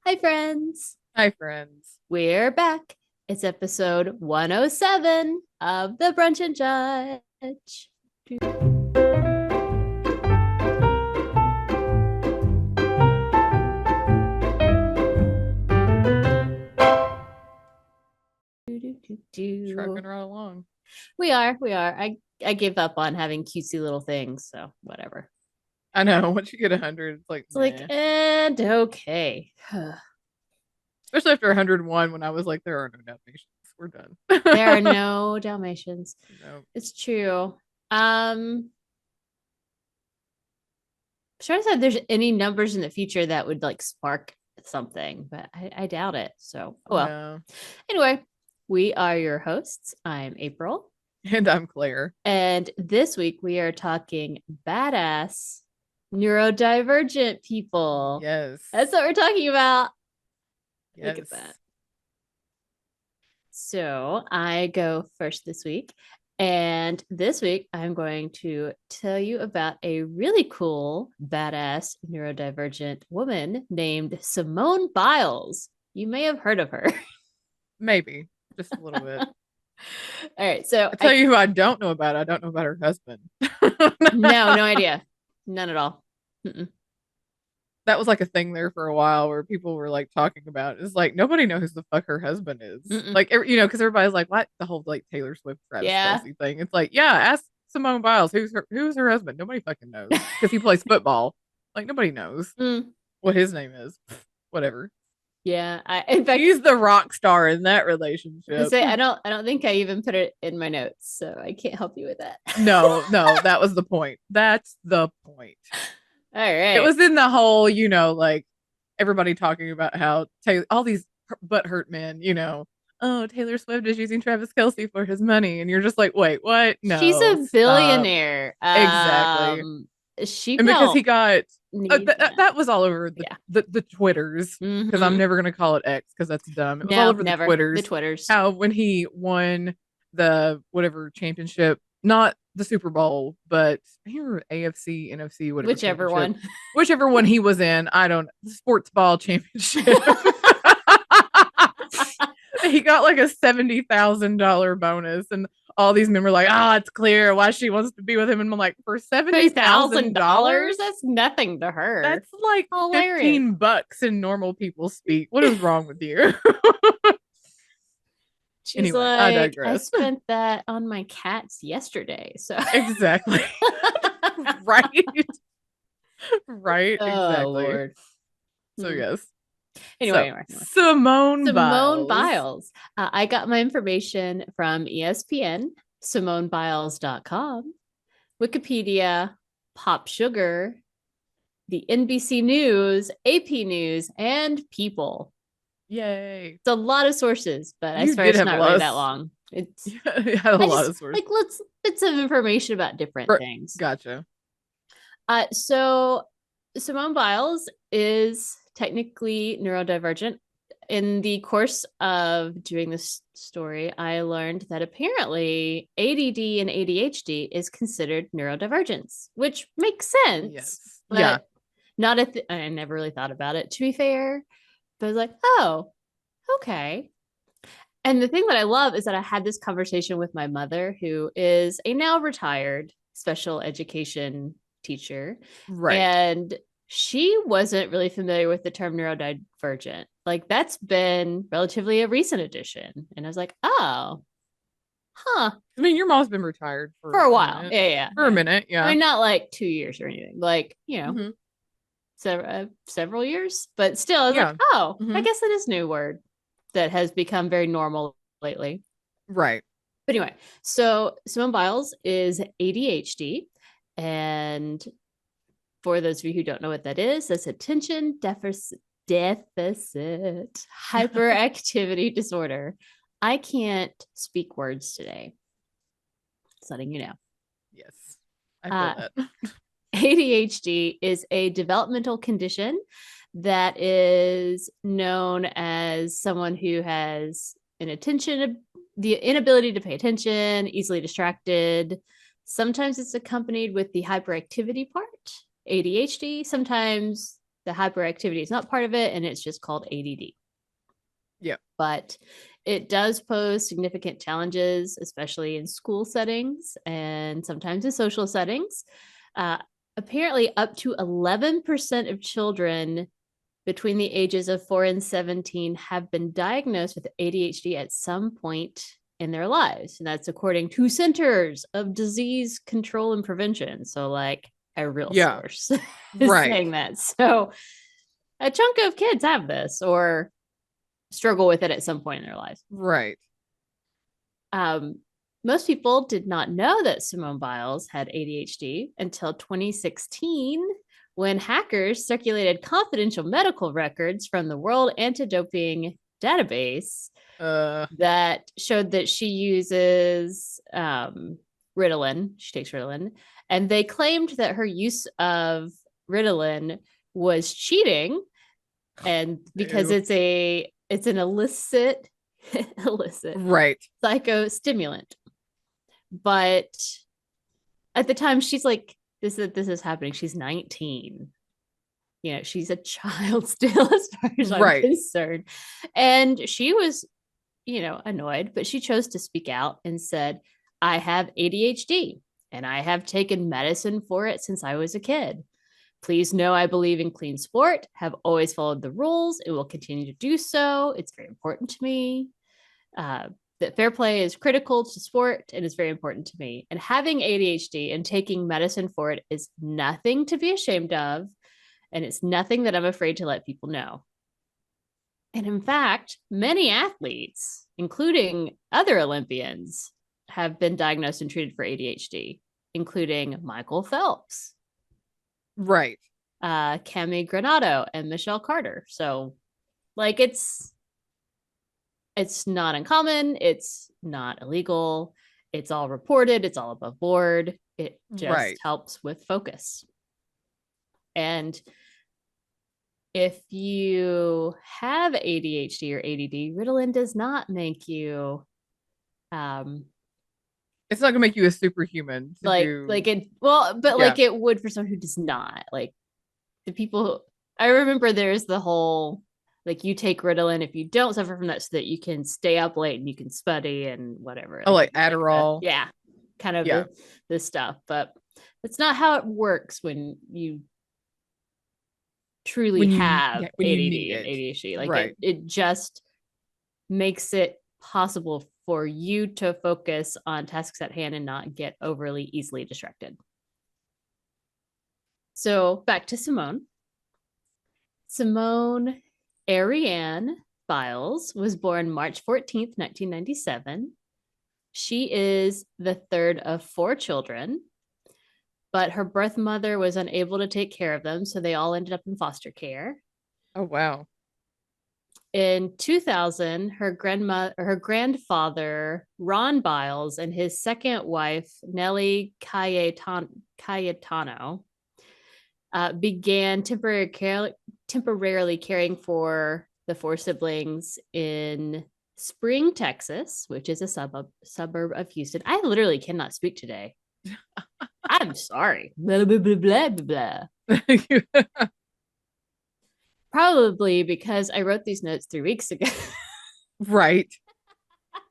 Hi, friends. Hi, friends. We're back. It's episode 107 of the Brunch and Judge. Trucking right along. We are. I give up on having cutesy little things, so whatever. I know. Once you get 100, it's like, It's like, nah. and okay. Especially after 101, when I was like, there are no Dalmatians. We're done. There are no Dalmatians. No. It's true. Trying to say if there's any numbers in the future that would like spark something, but I doubt it. So, oh well. No. Anyway, we are your hosts. I'm April. And I'm Claire. And this week we are talking badass neurodivergent people. Yes. That's what we're talking about. Yes. Look at that. So I go first this week. And this week, I'm going to tell you about a really cool, badass neurodivergent woman named Simone Biles. You may have heard of her. Maybe. Just a little bit. All right. So I tell you who I don't know about. I don't know about her husband. No idea. None at all. Mm-mm. That was like a thing there for a while where people were like talking about it. It's like nobody knows who the fuck her husband is. Mm-mm. Like, because everybody's like, what? The whole like Taylor Swift, Travis Yeah. Kelce thing. It's like, yeah, ask Simone Biles. Who's her husband? Nobody fucking knows because he plays football. Like nobody knows what his name is. Whatever. Yeah. In fact, he's the rock star in that relationship. I don't think I even put it in my notes, so I can't help you with that. No, that was the point. That's the point. All right. It was in the whole, like everybody talking about how all these butt hurt men, oh, Taylor Swift is using Travis Kelce for his money. And you're just like, wait, what? No. She's a billionaire. Exactly. She and because he got that was all over the Twitters, because I'm never gonna call it X because that's dumb. It was all over the Twitters. How when he won the whatever championship, not the Super Bowl, but here AFC, NFC, whatever, whichever one he was in. I don't sports ball championship. He got like a $70,000 bonus, and all these men were like, it's clear why she wants to be with him. And I'm like, for $70,000, that's nothing to her. That's like hilarious. $15 in normal people speak. What is wrong with you? She's anyway, like, I digress. I spent that on my cats yesterday. So exactly. Right. Right. Oh, exactly. Lord. So yes. Anyway. Simone Biles. I got my information from ESPN, SimoneBiles.com, Wikipedia, Pop Sugar, the NBC News, AP News, and People. Yay. It's a lot of sources, but I swear it's not really that long. It's you had a lot of sources. Like bits of information about different things. Gotcha. So Simone Biles is technically neurodivergent. In the course of doing this story, I learned that apparently ADD and ADHD is considered neurodivergence, which makes sense. Yes. But not I never really thought about it, to be fair. But I was like, oh, okay. And the thing that I love is that I had this conversation with my mother, who is a now retired special education teacher. Right. And she wasn't really familiar with the term neurodivergent. Like, that's been relatively a recent addition. And I was like, oh, huh. I mean, your mom's been retired for a while. Minute. Yeah. For a minute. Yeah. I mean, not like 2 years or anything. Like, several years. But still, I was like, oh, I guess that is a new word that has become very normal lately. Right. But anyway, so Simone Biles is ADHD. And for those of you who don't know what that is, that's attention deficit hyperactivity disorder. I can't speak words today. Just letting you know. Yes, I feel that. ADHD is a developmental condition that is known as someone who has the inability to pay attention, easily distracted. Sometimes it's accompanied with the hyperactivity part, ADHD. Sometimes the hyperactivity is not part of it, and it's just called ADD. Yeah. But it does pose significant challenges, especially in school settings and sometimes in social settings. Apparently, up to 11% of children between the ages of 4 and 17 have been diagnosed with ADHD at some point in their lives. And that's according to Centers of Disease Control and Prevention. So, like, a real source is saying that. So, a chunk of kids have this or struggle with it at some point in their lives. Right. Most people did not know that Simone Biles had ADHD until 2016, when hackers circulated confidential medical records from the World Anti-Doping Database that showed that she uses Ritalin. She takes Ritalin, and they claimed that her use of Ritalin was cheating, and because it's an illicit right psychostimulant. But at the time, she's like, this is happening. She's 19. You know, she's a child still, as far as I'm concerned. And she was, you know, annoyed, but she chose to speak out and said, I have ADHD and I have taken medicine for it since I was a kid. Please know I believe in clean sport, have always followed the rules, and will continue to do so. It's very important to me. That fair play is critical to sport and is very important to me. And having ADHD and taking medicine for it is nothing to be ashamed of. And it's nothing that I'm afraid to let people know. And in fact, many athletes, including other Olympians, have been diagnosed and treated for ADHD, including Michael Phelps. Right. Cami Granado and Michelle Carter. So, like, it's not uncommon. It's not illegal. It's all reported. It's all above board. It just helps with focus. And if you have ADHD or ADD, Ritalin does not make you it's not gonna make you a superhuman like it like it would for someone who does not. Like, the people I remember, there's the whole, like, you take Ritalin if you don't suffer from that so that you can stay up late and you can study and whatever. Oh, like Adderall. Kind of this stuff. But that's not how it works when you truly have ADD and ADHD. Like, it just makes it possible for you to focus on tasks at hand and not get overly easily distracted. So back to Simone. Simone Ariane Biles was born March 14th, 1997. She is the third of 4 children, but her birth mother was unable to take care of them, so they all ended up in foster care. Oh, wow. In 2000, her grandfather, Ron Biles, and his second wife, Nellie Cayetano, began temporarily caring for the 4 siblings in Spring, Texas, which is a suburb of Houston. I literally cannot speak today. I'm sorry. Blah, blah, blah, blah, blah. Probably because I wrote these notes 3 weeks ago. Right.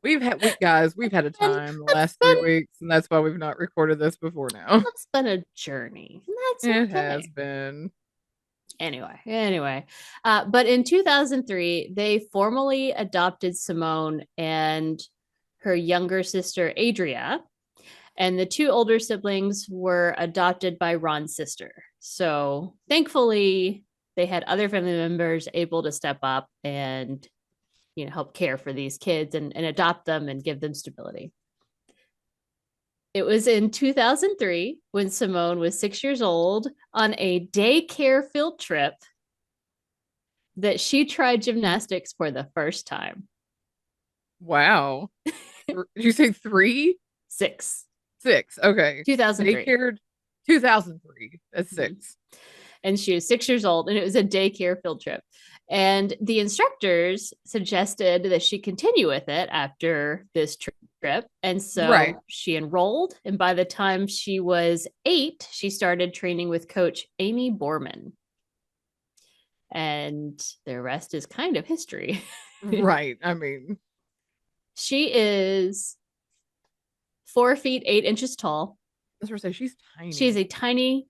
We've had a time the last 3 weeks, and that's why we've not recorded this before now. It's been a journey. It has been. Anyway. But in 2003, they formally adopted Simone and her younger sister, Adria. And the 2 older siblings were adopted by Ron's sister. So thankfully, they had other family members able to step up and, you know, help care for these kids and adopt them and give them stability. It was in 2003 when Simone was 6 years old on a daycare field trip that she tried gymnastics for the first time. Wow. Did you say 3? 6. 6. Okay. 2003. Daycare 2003. That's 6. And she was 6 years old, and it was a daycare field trip. And the instructors suggested that she continue with it after this trip. And so she enrolled. And by the time she was 8, she started training with coach Amy Borman. and the rest is kind of history. Right. I mean, she is 4 feet 8 inches tall. That's what I say. She's tiny. She is a tiny,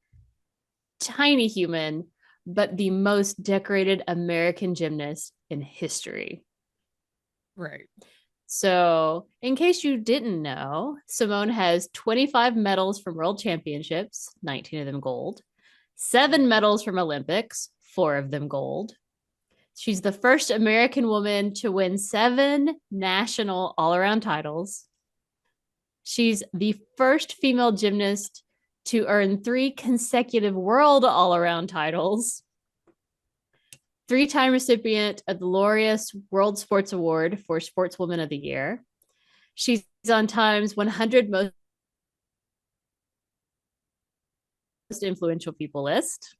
tiny human, but the most decorated American gymnast in history. Right. So, in case you didn't know, Simone has 25 medals from World Championships, 19 of them gold, 7 medals from Olympics, 4 of them gold. She's the first American woman to win 7 national all-around titles. She's the first female gymnast to earn 3 consecutive world all-around titles. 3-time recipient of the Laureus World Sports Award for Sportswoman of the Year. She's on Time's 100 most influential people list,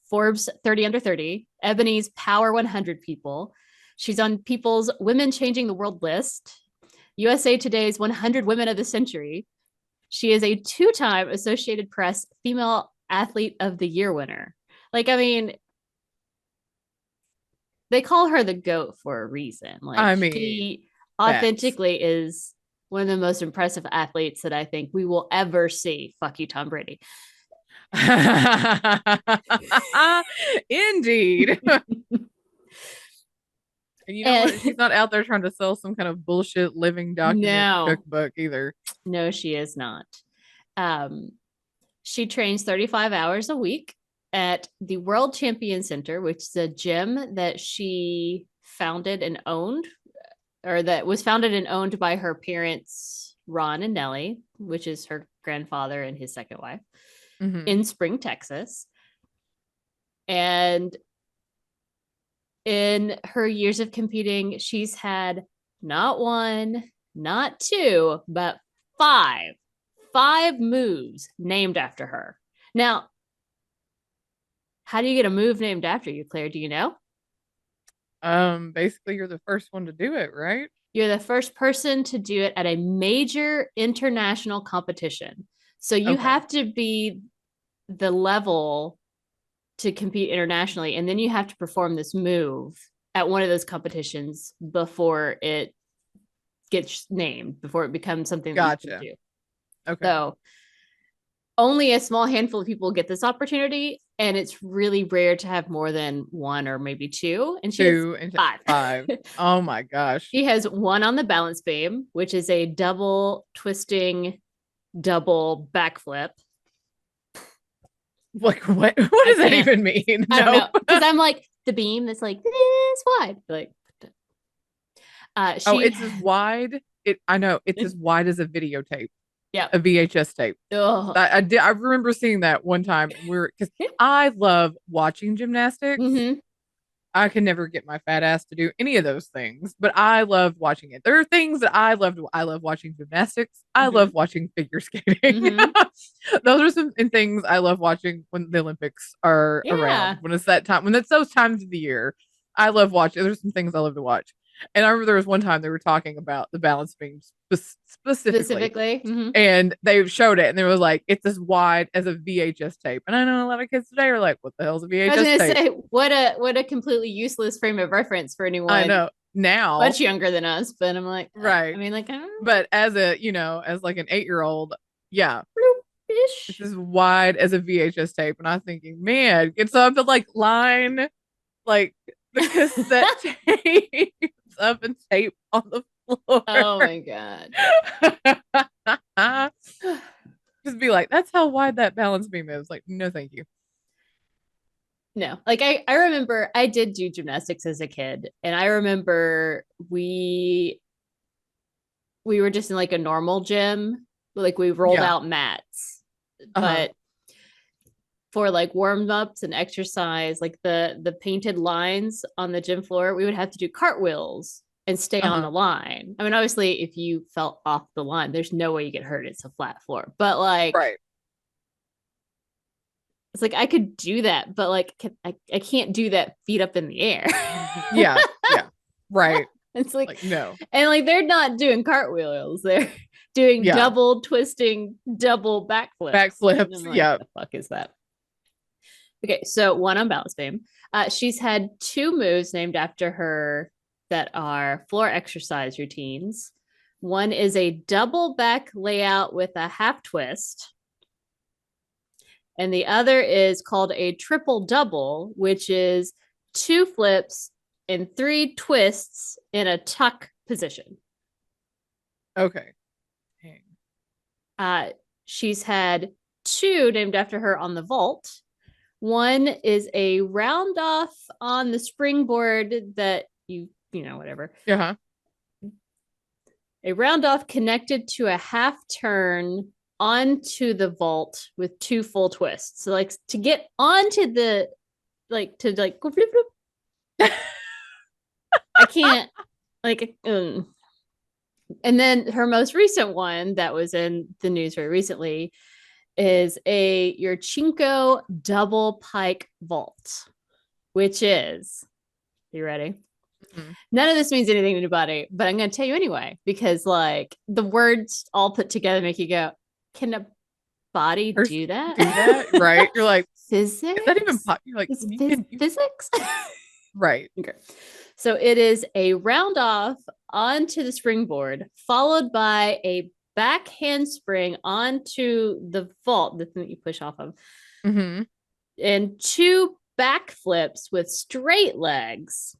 Forbes 30 under 30, Ebony's Power 100 people. She's on People's Women Changing the World list, USA Today's 100 Women of the Century. She is a 2-time Associated Press Female Athlete of the Year winner. Like, I mean, they call her the GOAT for a reason. Like, I mean, she authentically is one of the most impressive athletes that I think we will ever see. Fuck you, Tom Brady. Indeed. And you know what? She's not out there trying to sell some kind of bullshit living document cookbook either. No, she is not. She trains 35 hours a week at the World Champion Center, which is a gym that she founded and owned, or that was founded and owned by her parents, Ron and Nellie, which is her grandfather and his second wife, in Spring, Texas. And in her years of competing, she's had not 1, not 2, but 5 moves named after her. Now, how do you get a move named after you, Claire? Do you know? Basically, you're the first one to do it, right? You're the first person to do it at a major international competition. So you have to be the level to compete internationally, and then you have to perform this move at one of those competitions before it gets named, before it becomes something that you can do. Okay. So only a small handful of people get this opportunity, and it's really rare to have more than 1 or maybe 2. And she has 5. Oh my gosh. She has 1 on the balance beam, which is a double twisting, double backflip. Like, what does that even mean? I don't know, because I'm like, the beam that's like this wide. Like, it's as wide. I know it's as wide as a videotape. Yeah, a VHS tape. I remember seeing that one time. Because I love watching gymnastics. I can never get my fat ass to do any of those things, but I love watching it. There are things that I love. I love watching gymnastics. I love watching figure skating. Those are some things I love watching when the Olympics are around. When it's that time, when it's those times of the year, I love watching. There's some things I love to watch. And I remember there was one time they were talking about the balance beam specifically. And they showed it, and they were like, it's as wide as a VHS tape. And I know a lot of kids today are like, what the hell is a VHS tape? I was gonna say, what a completely useless frame of reference for anyone. I know now much younger than us, but I'm like, right. I mean, like, I don't know. But as as like an 8-year-old, it's as wide as a VHS tape. And I'm thinking, man, it's up to like line, like the cassette tape up and tape on the floor. Oh my god. Just be like, that's how wide that balance beam is. Like, no thank you. No, like I remember I did do gymnastics as a kid, and I remember we were just in like a normal gym, like we rolled out mats, but for like warm-ups and exercise, like the painted lines on the gym floor, we would have to do cartwheels and stay on the line. I mean, obviously, if you fell off the line, there's no way you get hurt. It's a flat floor. But like, it's like I could do that, but like I can't do that feet up in the air. yeah. Right. It's like no. And like they're not doing cartwheels. They're doing double twisting, double backflips. Backflips. Like, what the fuck is that? Okay, so 1 on balance beam. She's had 2 moves named after her that are floor exercise routines. One is a double back layout with a half twist. And the other is called a triple double, which is 2 flips and 3 twists in a tuck position. Okay. She's had 2 named after her on the vault. One is a round off on the springboard that you know, whatever. Uh-huh. A round off connected to a half turn onto the vault with 2 full twists. So like to get onto the go flip flip. I can't And then her most recent one that was in the news very recently is a Yurchenko double pike vault, which is, you ready? Mm-hmm. None of this means anything to anybody, but I'm going to tell you anyway, because like the words all put together make you go, can a body do that? Do that? Right. You're like, physics? Is that even You're like, physics? Right. Okay. So it is a round off onto the springboard, followed by a back handspring onto the vault, the thing that you push off of, mm-hmm. and 2 back flips with straight legs.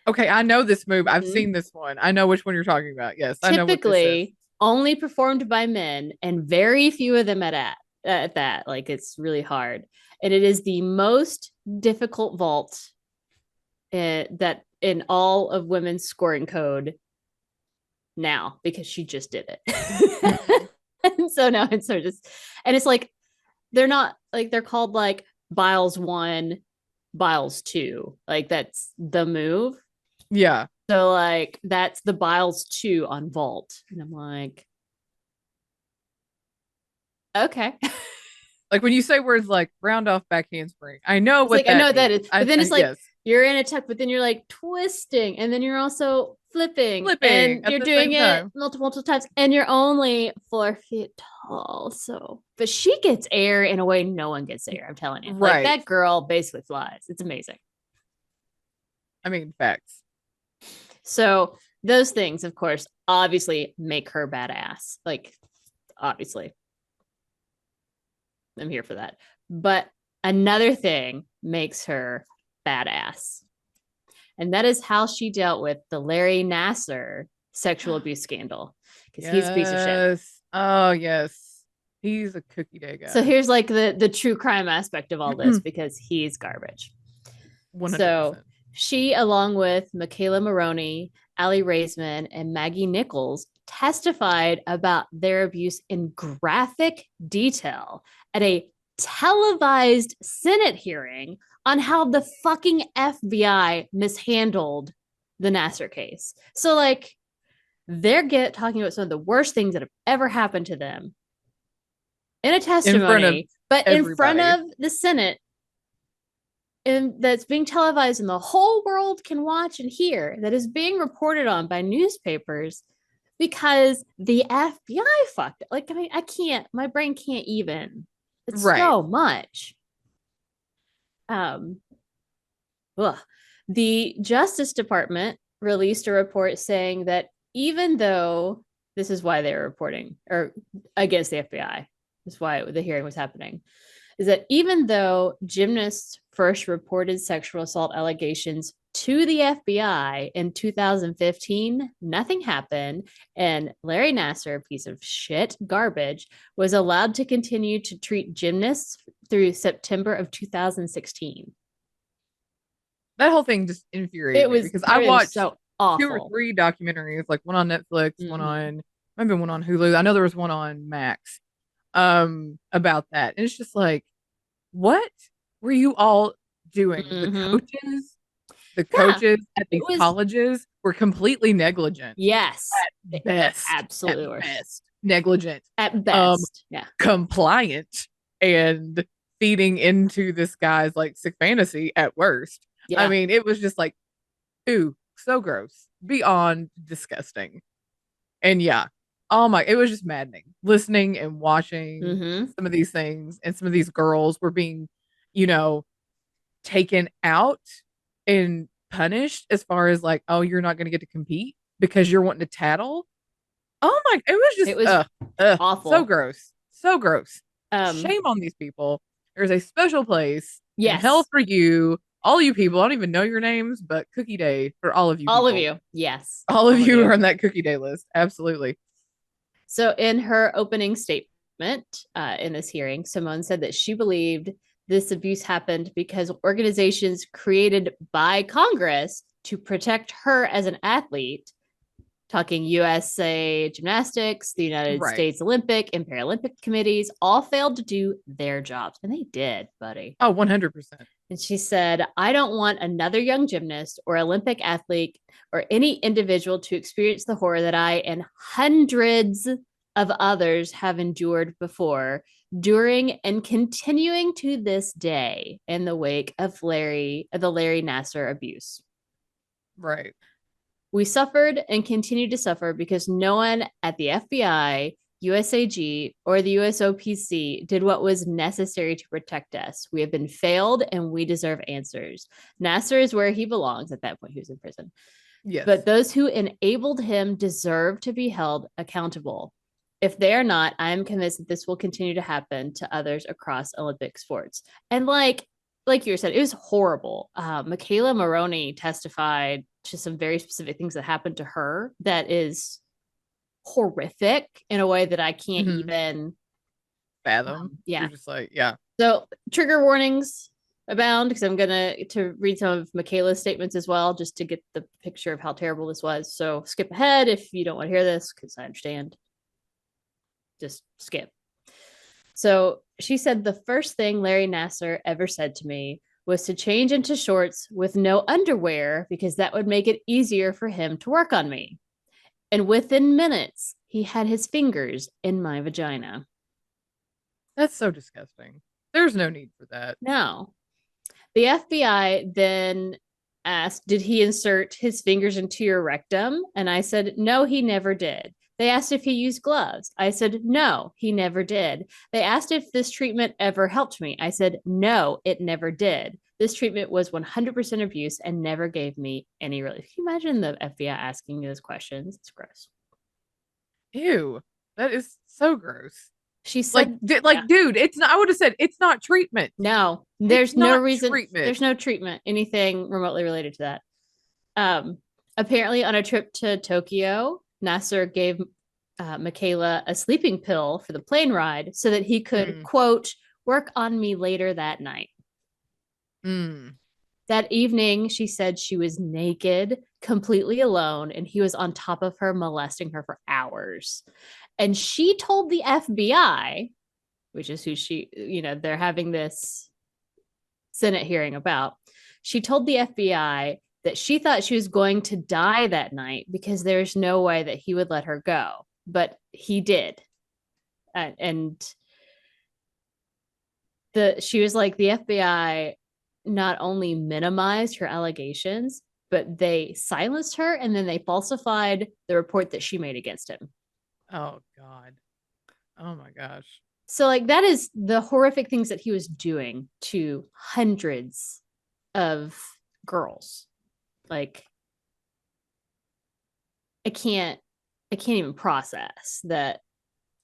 Okay, I know this move. I've seen this one. I know which one you're talking about. Yes, typically, I know what this is. Only performed by men, and very few of them at that. Like it's really hard, and it is the most difficult vault that in all of women's scoring code now, because she just did it. And so now it's sort of just, and it's like they're not like, they're called like Biles 1, Biles 2, like that's the move. Yeah. So like that's the Biles 2 on vault, and I'm like, okay. Like when you say words like round off back handspring, I know it's what like, that I know what means. that is, but then it's like you're in a tuck, but then you're like twisting, and then you're also flipping and you're doing it multiple times, and you're only 4 feet tall. So, but she gets air in a way no one gets air. I'm telling you, right? Like that girl basically flies. It's amazing. I mean, facts. So those things, of course, obviously make her badass. Like, obviously, I'm here for that. But another thing makes her badass, and that is how she dealt with the Larry Nassar sexual abuse scandal, because he's a piece of shit. Oh yes, he's a cookie day guy. So here's like the true crime aspect of all this, because he's garbage. 100%. So she, along with Michaela Maroney, Allie Raisman, and Maggie Nichols, testified about their abuse in graphic detail at a televised Senate hearing on how the fucking FBI mishandled the Nassar case. So like they're talking about some of the worst things that have ever happened to them in a testimony, in front of the Senate, and that's being televised and the whole world can watch and hear, that is being reported on by newspapers, because the FBI fucked it. Like, I mean, I can't, my brain can't even. It's so much. The Justice Department released a report saying that even though this is why they were reporting or against the FBI, this is why the hearing was happening, is that even though gymnasts first reported sexual assault allegations to the FBI in 2015, nothing happened, and Larry Nassar, a piece of shit garbage, was allowed to continue to treat gymnasts through September of 2016. That whole thing just infuriated me, because I watched so 2 or 3 documentaries, like one on Netflix, one on, maybe one on Hulu. I know there was one on Max about that, and it's just like, what were you all doing? The coaches at these colleges were completely negligent. Yes, at best, absolutely at best, negligent at best. Compliant and feeding into this guy's like sick fantasy at worst. I mean, it was just like, ooh, so gross, beyond disgusting. And it was just maddening listening and watching some of these things, and some of these girls were being, taken out and punished as far as like, oh, you're not going to get to compete because you're wanting to tattle. Oh my, it was awful. So gross. So gross. Shame on these people. There's a special place in hell for you. All you people, I don't even know your names, but cookie day for all of you. All of you. Yes. All of you are on that cookie day list. Absolutely. So in her opening statement in this hearing, Simone said that she believed this abuse happened because organizations created by Congress to protect her as an athlete, talking USA Gymnastics, the United States Olympic and Paralympic committees, all failed to do their jobs. And they did, buddy. Oh, 100%. And she said, I don't want another young gymnast or Olympic athlete or any individual to experience the horror that I and hundreds of others have endured before, during, and continuing to this day in the wake of the Larry Nassar abuse. Right. We suffered and continue to suffer because no one at the FBI, USAG, or the USOPC did what was necessary to protect us. We have been failed and we deserve answers. Nassar is where he belongs. At that point, he was in prison. Yes. But those who enabled him deserve to be held accountable. If they are not, I am convinced that this will continue to happen to others across Olympic sports. And like you said, it was horrible. Michaela Maroney testified to some very specific things that happened to her that is horrific in a way that I can't even fathom. Yeah. You're just like, yeah. So trigger warnings abound because I'm going to read some of Michaela's statements as well, just to get the picture of how terrible this was. So skip ahead if you don't want to hear this, because I understand. Just skip. So she said the first thing Larry Nassar ever said to me was to change into shorts with no underwear because that would make it easier for him to work on me. And within minutes, he had his fingers in my vagina. That's so disgusting. There's no need for that. No. The FBI then asked, did he insert his fingers into your rectum? And I said, no, he never did. They asked if he used gloves. I said, no, he never did. They asked if this treatment ever helped me. I said, no, it never did. This treatment was 100% abuse and never gave me any relief. Can you imagine the FBI asking those questions? It's gross. Ew, that is so gross. She said, dude, it's not, I would have said it's not treatment. No, there's no reason. There's no treatment, anything remotely related to that. Apparently on a trip to Tokyo, Nassar gave Michaela a sleeping pill for the plane ride so that he could, quote, work on me later that night. That evening, she said she was naked, completely alone, and he was on top of her, molesting her for hours. And she told the FBI, which is who they're having this Senate hearing about. She told the FBI that she thought she was going to die that night because there's no way that he would let her go, but he did. And she was like, the FBI not only minimized her allegations, but they silenced her and then they falsified the report that she made against him. Oh God. Oh my gosh. So that is the horrific things that he was doing to hundreds of girls. I can't even process that,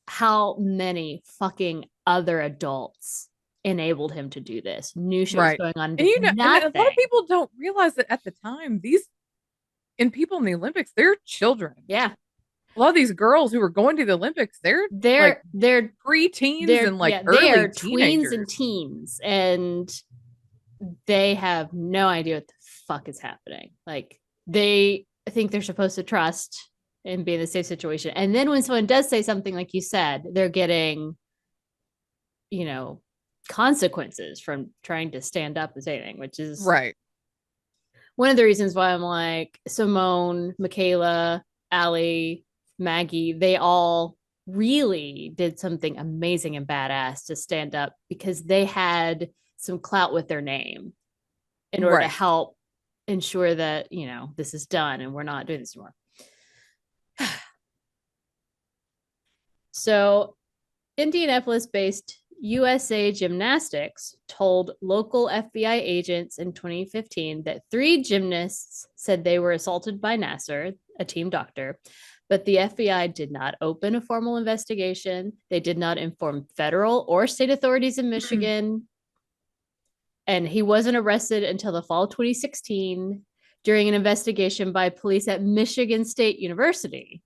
how many fucking other adults enabled him to do this, knew shit was going on. And and a lot of people don't realize that at the time, people in the Olympics, they're children. Yeah. A lot of these girls who are going to the Olympics, they're pre-teens and early tweens and teens, and they have no idea what the fuck is happening. They think they're supposed to trust and be in a safe situation, and then when someone does say something like you said, they're getting, consequences from trying to stand up and say anything, which is right. One of the reasons why I'm like Simone, Michaela, Allie, Maggie, they all really did something amazing and badass to stand up because they had some clout with their name in order to help ensure that, this is done and we're not doing this anymore. So Indianapolis-based USA Gymnastics told local FBI agents in 2015 that 3 gymnasts said they were assaulted by Nassar, a team doctor, but the FBI did not open a formal investigation. They did not inform federal or state authorities in Michigan. And he wasn't arrested until the fall of 2016 during an investigation by police at Michigan State University,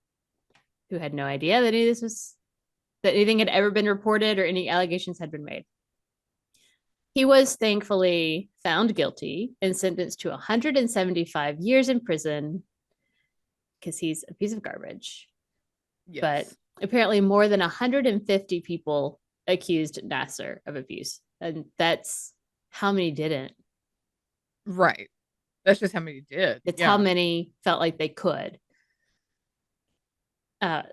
who had no idea that anything had ever been reported or any allegations had been made. He was thankfully found guilty and sentenced to 175 years in prison because he's a piece of garbage. Yes. But apparently more than 150 people accused Nassar of abuse. And that's how many didn't. Right. That's just how many did. It's how many felt like they could.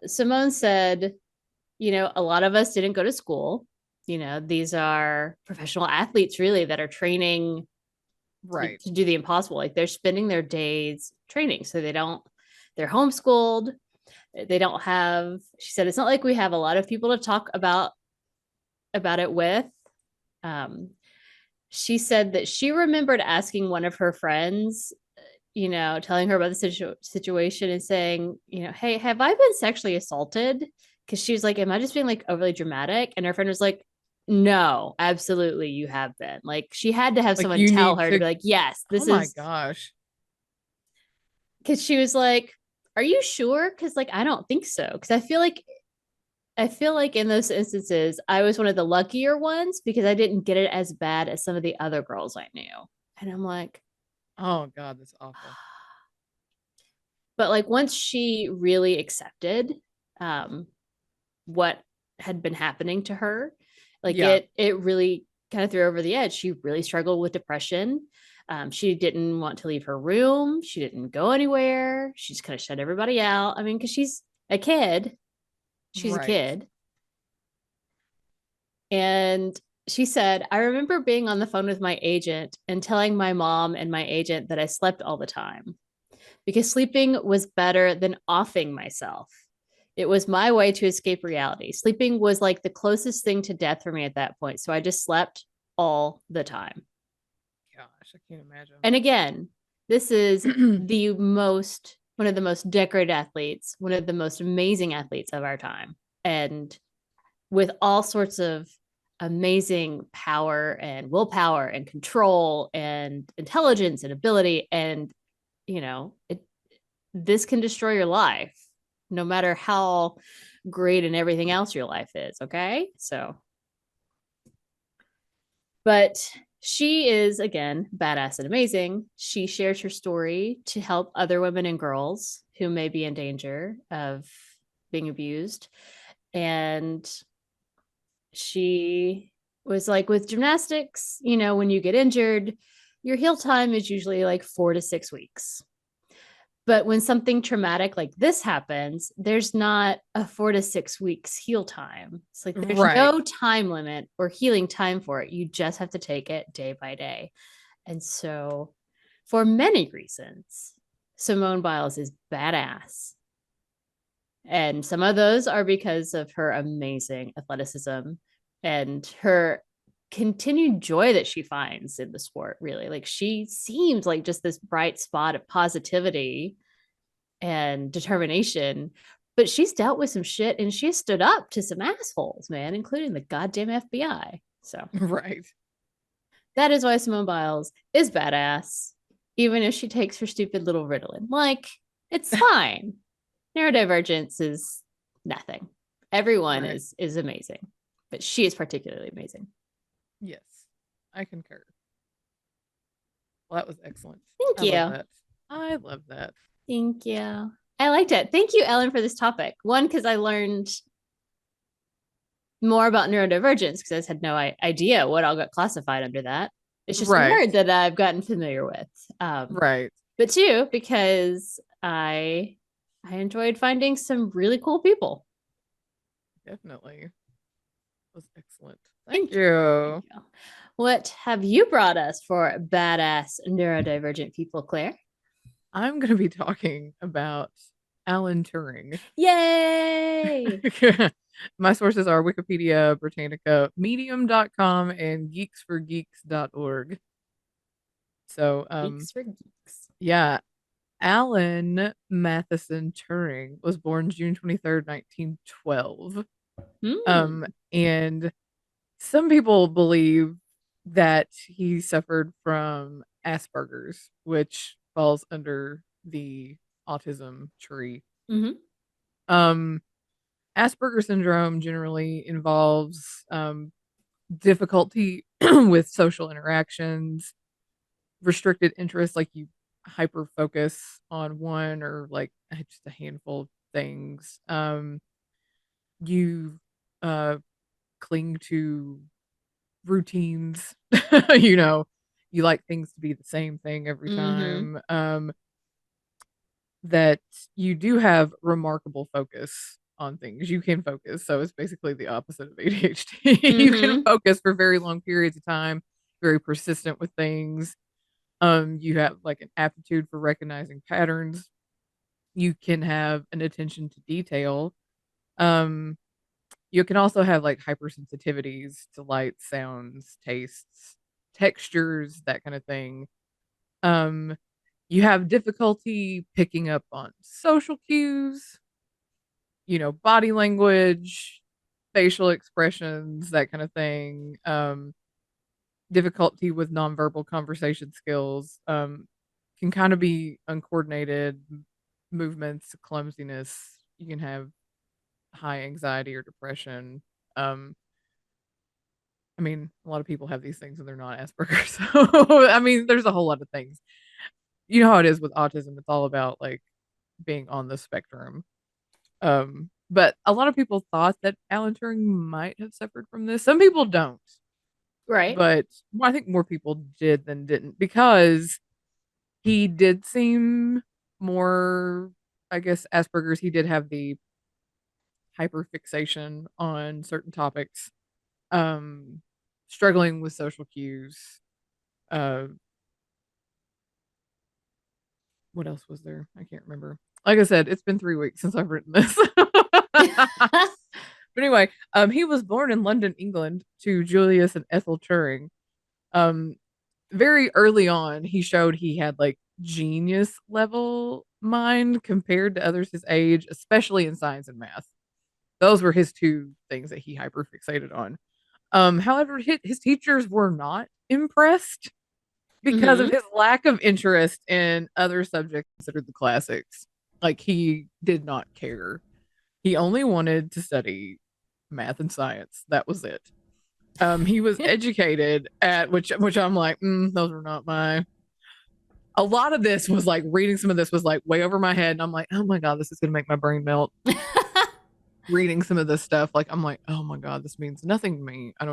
Simone said, a lot of us didn't go to school. These are professional athletes really that are training to do the impossible. Like they're spending their days training. So they're homeschooled. They don't have, she said, it's not like we have a lot of people to talk about it with. She said that she remembered asking one of her friends, telling her about the situation and saying, hey, have I been sexually assaulted? Because she was like, am I just being like overly dramatic? And her friend was like, no, absolutely, you have been. Like she had to have someone tell her to be like, yes, this is. Oh my gosh. Because she was like, are you sure? Because like, I don't think so. Because I feel like in those instances, I was one of the luckier ones because I didn't get it as bad as some of the other girls I knew. And I'm like, oh God, that's awful. But like once she really accepted what had been happening to her, like it really kind of threw her over the edge. She really struggled with depression. She didn't want to leave her room. She didn't go anywhere. She just kind of shut everybody out. I mean, because she's a kid. She's a kid. And she said, I remember being on the phone with my agent and telling my mom and my agent that I slept all the time because sleeping was better than offing myself. It was my way to escape reality. Sleeping was like the closest thing to death for me at that point. So I just slept all the time. Gosh, I can't imagine. And again, this is one of the most decorated athletes, one of the most amazing athletes of our time. And with all sorts of amazing power and willpower and control and intelligence and ability. And, this can destroy your life no matter how great and everything else your life is. Okay. So, but she is, again, badass and amazing. She shares her story to help other women and girls who may be in danger of being abused. And she was like, with gymnastics, when you get injured, your heal time is usually like 4 to 6 weeks. But when something traumatic like this happens, there's not a 4 to 6 weeks heal time. It's like there's no time limit or healing time for it. You just have to take it day by day. And so for many reasons, Simone Biles is badass. And some of those are because of her amazing athleticism and her continued joy that she finds in the sport, really. Like she seems like just this bright spot of positivity and determination, but she's dealt with some shit and she stood up to some assholes, man, including the goddamn FBI. So that is why Simone Biles is badass, even if she takes her stupid little Ritalin. Like, it's fine. Neurodivergence is nothing. Everyone is amazing, but she is particularly amazing. Yes, I concur. Well, that was excellent. Thank you. I love that. Thank you. I liked it. Thank you, Ellen, for this topic. One, because I learned more about neurodivergence because I just had no idea what all got classified under that. It's just a word that I've gotten familiar with. But two, because I enjoyed finding some really cool people. Definitely. It was excellent. Thank you. What have you brought us for badass neurodivergent people, Claire? I'm going to be talking about Alan Turing. Yay! My sources are Wikipedia, Britannica, Medium.com, and geeksforgeeks.org. So, Geeks for Geeks. Yeah. Alan Matheson Turing was born June 23rd, 1912. And some people believe that he suffered from Asperger's, which falls under the autism tree. Um, Asperger syndrome generally involves difficulty with social interactions, restricted interests, like you hyper focus on one or like just a handful of things. You cling to routines. You know, you like things to be the same thing every time. That you do have remarkable focus on things. You can focus. So it's basically the opposite of ADHD. You can focus for very long periods of time, very persistent with things. You have like an aptitude for recognizing patterns. You can have an attention to detail. You can also have like hypersensitivities to light, sounds, tastes, textures, that kind of thing. You have difficulty picking up on social cues, body language, facial expressions, that kind of thing. Difficulty with nonverbal conversation skills, can kind of be uncoordinated movements, clumsiness. You can have high anxiety or depression. I mean, a lot of people have these things and they're not Asperger's. So, I mean, there's a whole lot of things. You know how it is with autism. It's all about like being on the spectrum. But a lot of people thought that Alan Turing might have suffered from this. Some people don't. Right. But I think more people did than didn't, because he did seem more, I guess, Asperger's. He did have the hyperfixation on certain topics, struggling with social cues. What else was there? I can't remember. Like I said, it's been 3 weeks since I've written this. But anyway, he was born in London, England, to Julius and Ethel Turing. Very early on, he showed he had like genius level mind compared to others his age, especially in science and math. Those were his two things that he hyperfixated on. However, his teachers were not impressed because of his lack of interest in other subjects considered the classics. Like, he did not care. He only wanted to study math and science. That was it. He was educated at which I'm like, those are not my. A lot of this was like reading. Some of this was like way over my head, and I'm like, oh my god, this is gonna make my brain melt. Reading some of this stuff, like I'm like, oh my god, this means nothing to me. I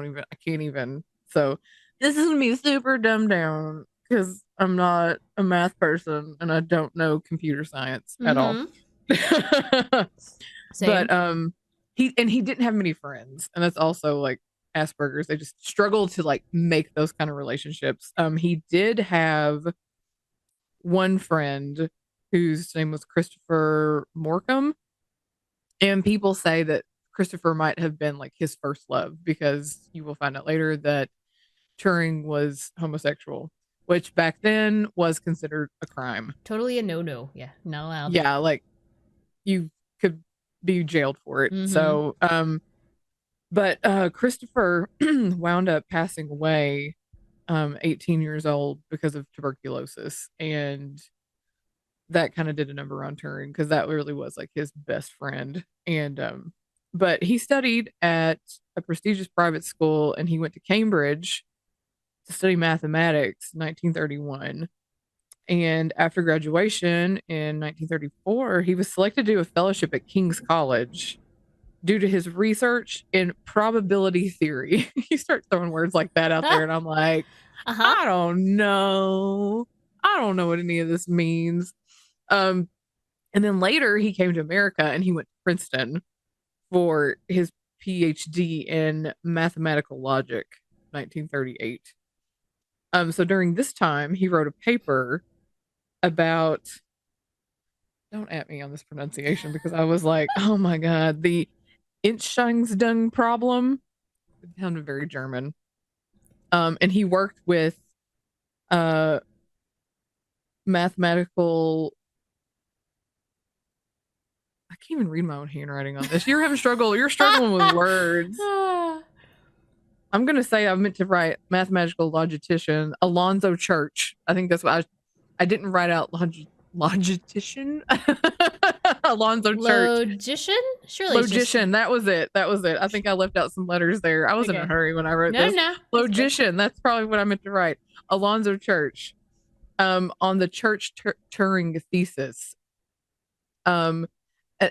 can't even. So this is gonna be super dumbed down because I'm not a math person and I don't know computer science at all. Same. But he didn't have many friends, and that's also like Asperger's. They just struggle to like make those kind of relationships. He did have one friend whose name was Christopher Morcom, and people say that Christopher might have been like his first love, because you will find out later that Turing was homosexual, which back then was considered a crime. Totally a no-no. Yeah, not allowed. Yeah, like you could be jailed for it. So, but Christopher wound up passing away 18 years old because of tuberculosis, and that kind of did a number on Turing, because that really was like his best friend. And but he studied at a prestigious private school, and he went to Cambridge to study mathematics in 1931. And after graduation in 1934, he was selected to do a fellowship at King's College due to his research in probability theory. You start throwing words like that out there, and I'm like, I don't know. I don't know what any of this means. And then later he came to America, and he went to Princeton for his PhD in mathematical logic, 1938. So during this time, he wrote a paper about, don't at me on this pronunciation, because I was like, oh my God, the Inschungsdung problem. It sounded very German. And he worked with mathematical. I can't even read my own handwriting on this. You're struggling with words. I'm gonna say I meant to write mathematical logician Alonzo Church. I think that's what I didn't write out logician. Alonzo Church. Logician? Surely. Logician. That was it. I think I left out some letters there. I was in a hurry when I wrote this. No. Logician. That's probably what I meant to write. Alonzo Church. On the Church Turing thesis.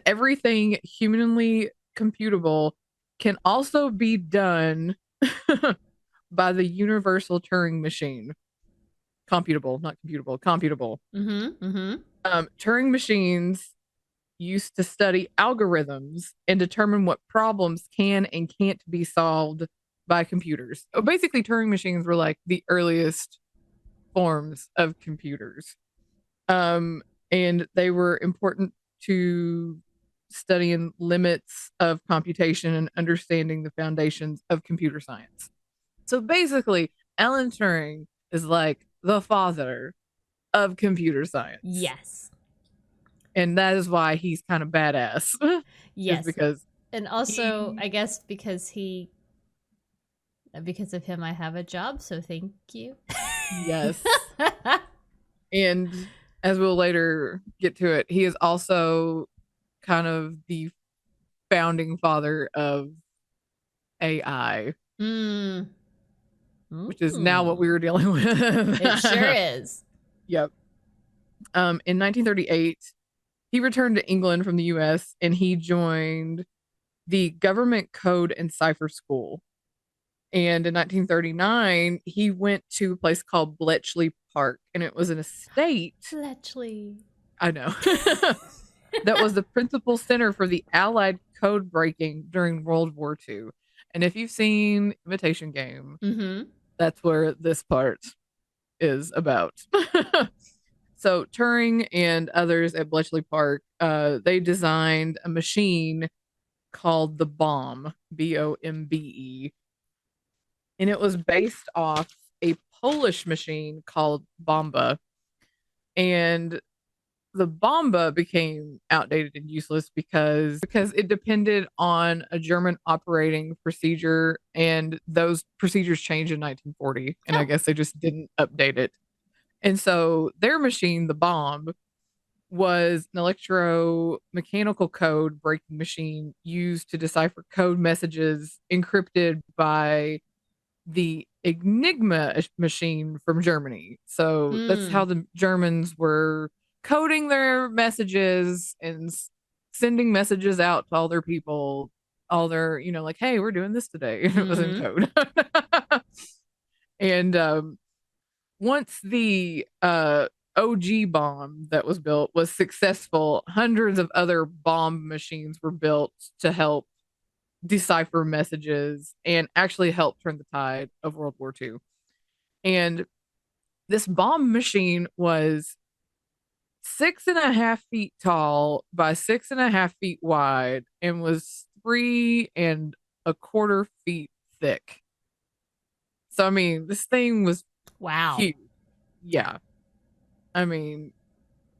Everything humanly computable can also be done by the universal Turing machine. Computable, not computable, computable. Turing machines used to study algorithms and determine what problems can and can't be solved by computers. So basically, Turing machines were like the earliest forms of computers. And they were important to studying limits of computation and understanding the foundations of computer science. So basically, Alan Turing is like the father of computer science. Yes. And that is why he's kind of badass. Yes. Because and also, I guess because of him, I have a job. So thank you. Yes. And as we'll later get to it, he is also kind of the founding father of AI. Which is now what we were dealing with. It sure is. Yep. In 1938, he returned to England from the US and he joined the Government Code and Cipher School. And in 1939, he went to a place called Bletchley Park, and it was an estate. Bletchley. I know. That was the principal center for the Allied code breaking during World War II. And if you've seen Imitation Game, that's where this part is about. So Turing and others at Bletchley Park, they designed a machine called the bomb, BOMBE. And it was based off a Polish machine called Bomba. And the Bomba became outdated and useless because it depended on a German operating procedure, and those procedures changed in 1940, and I guess they just didn't update it. And so their machine, the bomb, was an electromechanical code breaking machine used to decipher code messages encrypted by the Enigma machine from Germany. So that's how the Germans were coding their messages and sending messages out to all their people, all their, like, hey, we're doing this today. It was in code. And once the OG bomb that was built was successful, hundreds of other bomb machines were built to help decipher messages and actually help turn the tide of World War II. And this bomb machine was 6.5 feet tall by 6.5 feet wide and was 3.25 feet thick. So, I mean, this thing was huge. Yeah. I mean,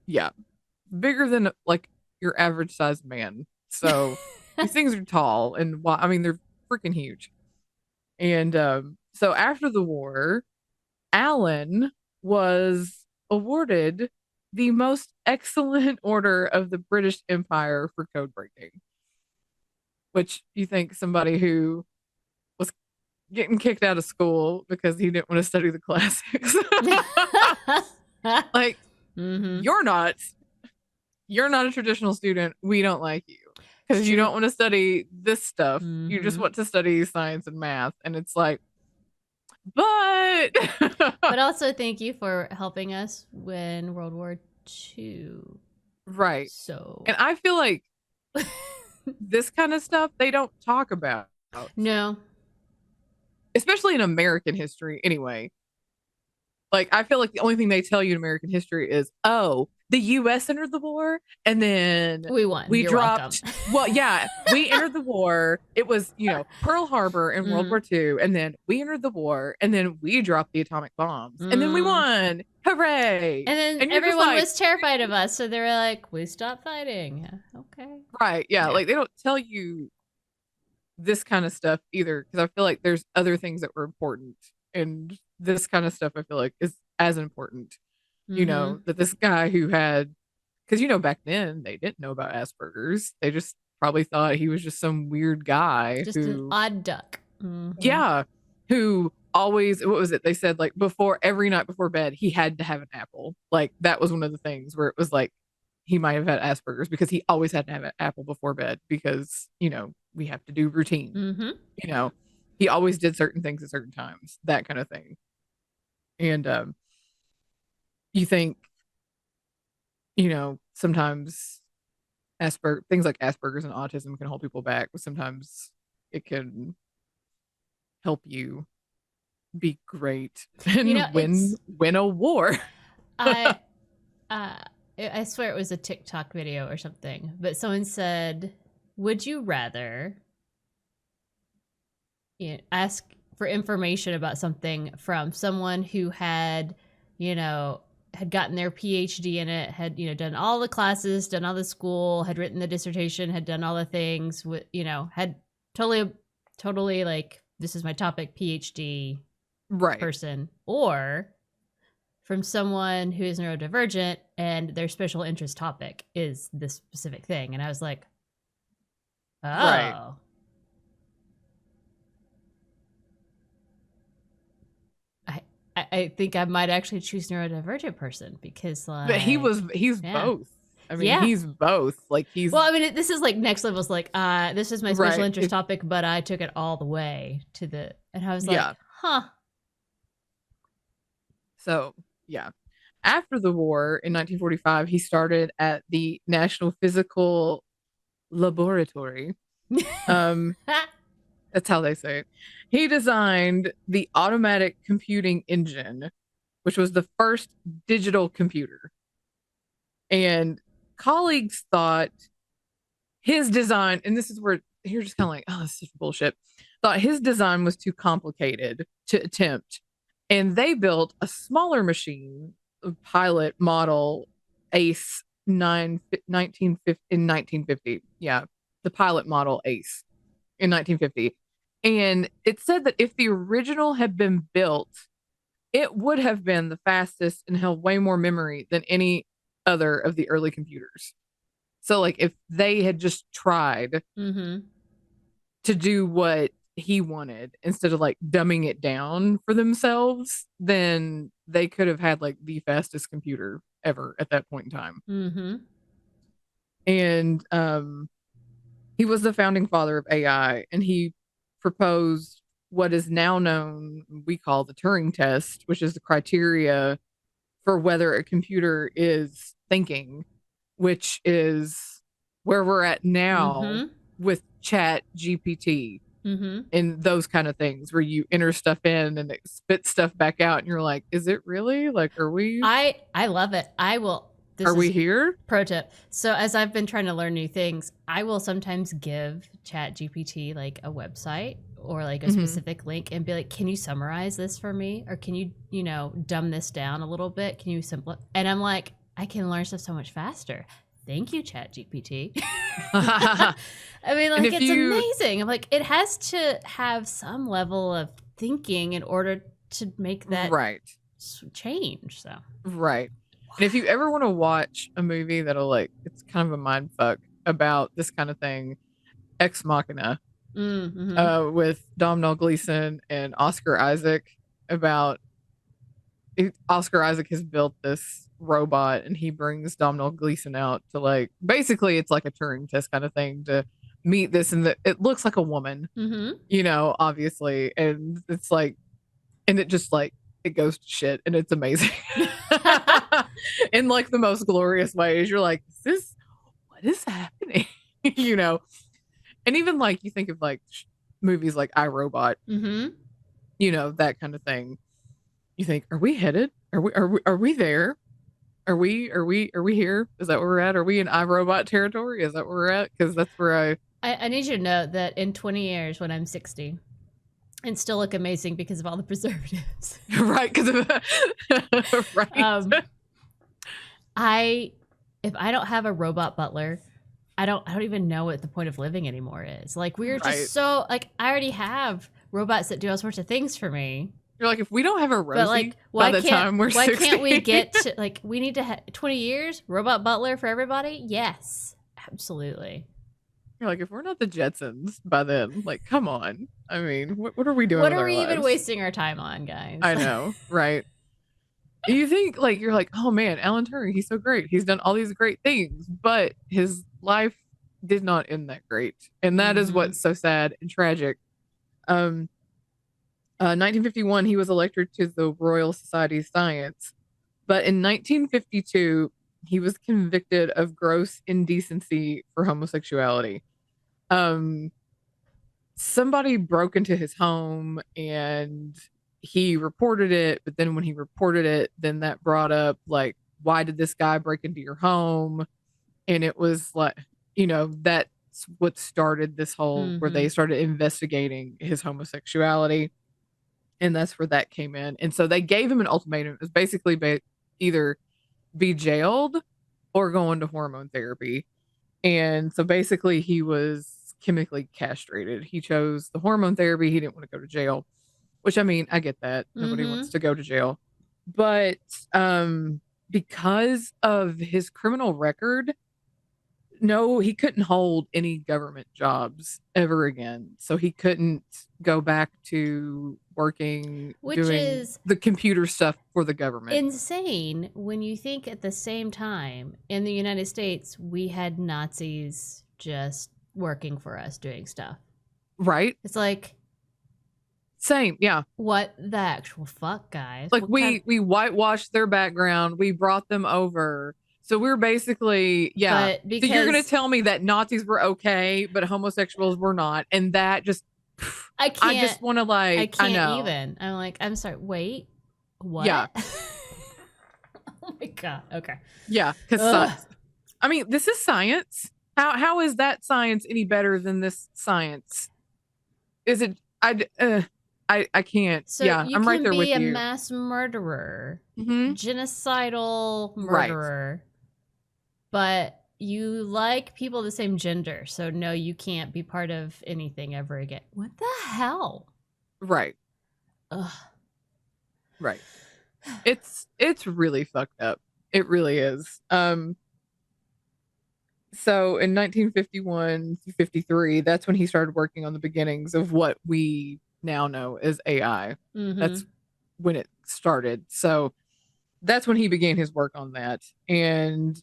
yeah. Bigger than like your average sized man. So these things are tall and I mean, they're freaking huge. And so after the war, Alan was awarded the most excellent order of the British Empire for code breaking. Which you think somebody who was getting kicked out of school because he didn't want to study the classics. Like, you're not a traditional student. We don't like you because you don't want to study this stuff. You just want to study science and math. And it's like, but also thank you for helping us win World War II. Right. So, and I feel like this kind of stuff they don't talk about. No. Especially in American history anyway. Like, I feel like the only thing they tell you in American history is, oh, the U.S. entered the war, and then we won. We dropped. Well, yeah, we entered the war. It was, Pearl Harbor in World War II, and then we entered the war, and then we dropped the atomic bombs, and then we won. Hooray! And then everyone was terrified of us, so they were like, "We stopped fighting." Okay. Right? Yeah. Like they don't tell you this kind of stuff either, because I feel like there's other things that were important, and this kind of stuff I feel like is as important. That this guy who had, because back then they didn't know about Asperger's. They just probably thought he was just some weird guy, just an odd duck. Yeah, who always, what was it? They said like every night before bed he had to have an apple. Like that was one of the things where it was like he might have had Asperger's because he always had to have an apple before bed because we have to do routine. He always did certain things at certain times, that kind of thing. And you think, sometimes things like Asperger's and autism can hold people back, but sometimes it can help you be great and win a war. I swear it was a TikTok video or something, but someone said, would you rather ask for information about something from someone who had gotten their PhD in it, had, done all the classes, done all the school, had written the dissertation, had done all the things, had totally like, this is my topic, PhD person, or from someone who is neurodivergent and their special interest topic is this specific thing. And I was like, oh. Right. I think I might actually choose neurodivergent person because but he's both. I mean, he's both. Like well, I mean, this is like next level. It's like, this is my special interest topic, but I took it all the way to and I was like, huh. So yeah, after the war in 1945, he started at the National Physical Laboratory. That's how they say it. He designed the automatic computing engine, which was the first digital computer. And colleagues thought his design, and this is where you're just kind of like, oh, this is bullshit, thought his design was too complicated to attempt. And they built a smaller machine, a pilot model ACE in 1950. Yeah, the pilot model ACE in 1950. And it said that if the original had been built, it would have been the fastest and held way more memory than any other of the early computers. So like if they had just tried to do what he wanted instead of like dumbing it down for themselves, then they could have had like the fastest computer ever at that point in time. And he was the founding father of AI, and he proposed what is now known, we call the Turing test, which is the criteria for whether a computer is thinking, which is where we're at now with Chat GPT and those kind of things where you enter stuff in and it spits stuff back out and you're like, is it really? Like, are we? I love it. I will. Are we here? Pro tip. So as I've been trying to learn new things, I will sometimes give Chat GPT like a website or like a specific link and be like, can you summarize this for me? Or can you, dumb this down a little bit? Can you simplify? And I'm like, I can learn stuff so much faster. Thank you, Chat GPT. I mean, like, it's amazing. I'm like, it has to have some level of thinking in order to make that change. So right. And if you ever want to watch a movie that'll like, it's kind of a mind fuck about this kind of thing, Ex Machina, with Domhnall Gleeson and Oscar Isaac, about Oscar Isaac has built this robot and he brings Domhnall Gleeson out to like, basically it's like a Turing test kind of thing to meet this, and it looks like a woman, obviously, and it's like, and it just like, it goes to shit and it's amazing. In like the most glorious ways. You're like, what is happening? And even like you think of like movies like iRobot, that kind of thing. You think, are we headed? Are we there? Are we here? Is that where we're at? Are we in iRobot territory? Is that where we're at? Because that's where I need you to know that in 20 years, when I'm 60, and still look amazing because of all the preservatives. Right, because of right. If I don't have a robot butler, I don't even know what the point of living anymore is. Like, we're just so, like, I already have robots that do all sorts of things for me. You're like, if we don't have a Rosie, but like, by the time we're 60. Why can't we get to, like, we need to have 20 years, robot butler for everybody? Yes, absolutely. You're like, if we're not the Jetsons by then, like, come on. I mean, what are we doing? What are we even wasting our time on, guys? I know, right? You think, like, you're like, oh man, Alan Turing, he's so great. He's done all these great things, but his life did not end that great. And that is what's so sad and tragic. 1951, he was elected to the Royal Society of Science. But in 1952, he was convicted of gross indecency for homosexuality. Somebody broke into his home and he reported it, but then when he reported it, then that brought up, like, why did this guy break into your home? And it was like, that's what started this whole where they started investigating his homosexuality, and that's where that came in. And so they gave him an ultimatum. It was basically either be jailed or go into hormone therapy. And so basically he was chemically castrated. He chose the hormone therapy. He didn't want to go to jail, which, I mean, I get that. Nobody wants to go to jail. But because of his criminal record, no, he couldn't hold any government jobs ever again. So he couldn't go back to working, doing the computer stuff for the government. Insane when you think at the same time in the United States, we had Nazis just working for us doing stuff. Right. It's like, same, yeah. What the actual fuck, guys? Like, we whitewashed their background. We brought them over. So we're basically, yeah. So you're going to tell me that Nazis were okay, but homosexuals were not. And that just, I just want to, like, I can't even. I'm like, I'm sorry. Wait, what? Yeah. Oh my God. Okay. Yeah. Because I mean, this is science. How is that science any better than this science? Is it, I can't. So yeah, I'm right there with you. You can be a mass murderer, genocidal murderer, but you like people of the same gender. So no, you can't be part of anything ever again. What the hell? Right. Ugh. Right. It's really fucked up. It really is. So in 1951 to 53, that's when he started working on the beginnings of what we now know as AI. That's when it started. So that's when he began his work on that. And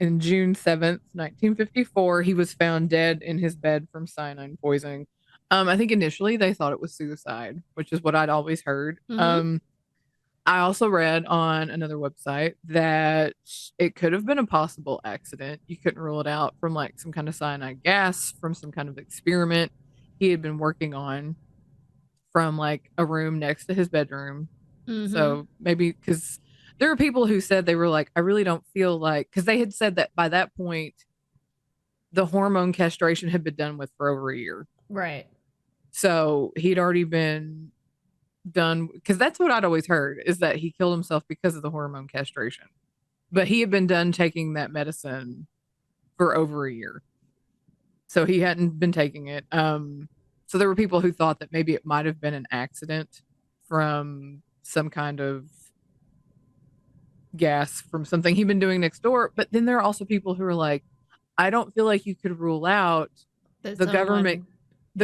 in June 7th, 1954, he was found dead in his bed from cyanide poisoning. I think initially they thought it was suicide, which is what I'd always heard. I also read on another website that it could have been a possible accident. You couldn't rule it out from, like, some kind of cyanide gas from some kind of experiment he had been working on from, like, a room next to his bedroom. So maybe because there were people who said they were like, I really don't feel like, because they had said that by that point, the hormone castration had been done with for over a year. Right. So he'd already been done, because that's what I'd always heard, is that he killed himself because of the hormone castration. But he had been done taking that medicine for over a year. So he hadn't been taking it. So there were people who thought that maybe it might have been an accident from some kind of gas from something he'd been doing next door. But then there are also people who are like, I don't feel like you could rule out the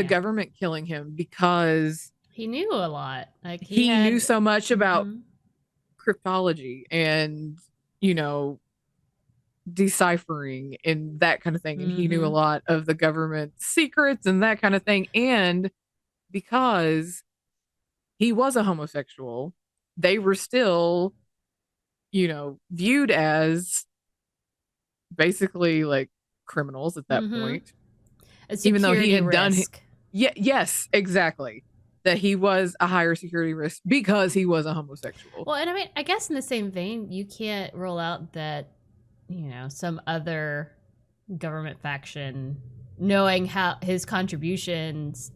government killing him, because he knew a lot. Like he knew so much about cryptology and, deciphering and that kind of thing. And he knew a lot of the government's secrets and that kind of thing. And because he was a homosexual, they were still, viewed as basically like criminals at that point. Even though he had done yes, exactly. that he was a higher security risk because he was a homosexual. Well, and I mean, I guess in the same vein, you can't rule out that, some other government faction, knowing how his contributions,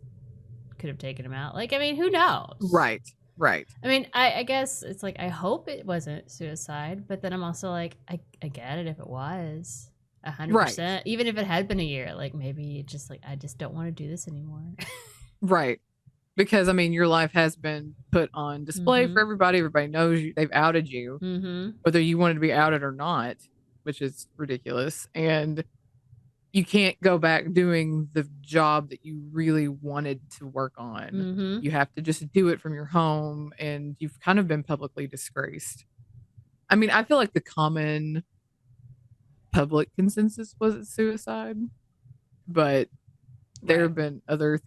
could have taken him out. Like, I mean, who knows? Right. I mean, I guess it's like, I hope it wasn't suicide, but then I'm also like, I get it if it was 100%. Right. Even if it had been a year, like maybe just like, I just don't want to do this anymore. Right. Because, I mean, your life has been put on display for everybody. Everybody knows you. They've outed you, whether you wanted to be outed or not, which is ridiculous. And you can't go back doing the job that you really wanted to work on. You have to just do it from your home, and you've kind of been publicly disgraced. I mean, I feel like the common public consensus was suicide, but there have been other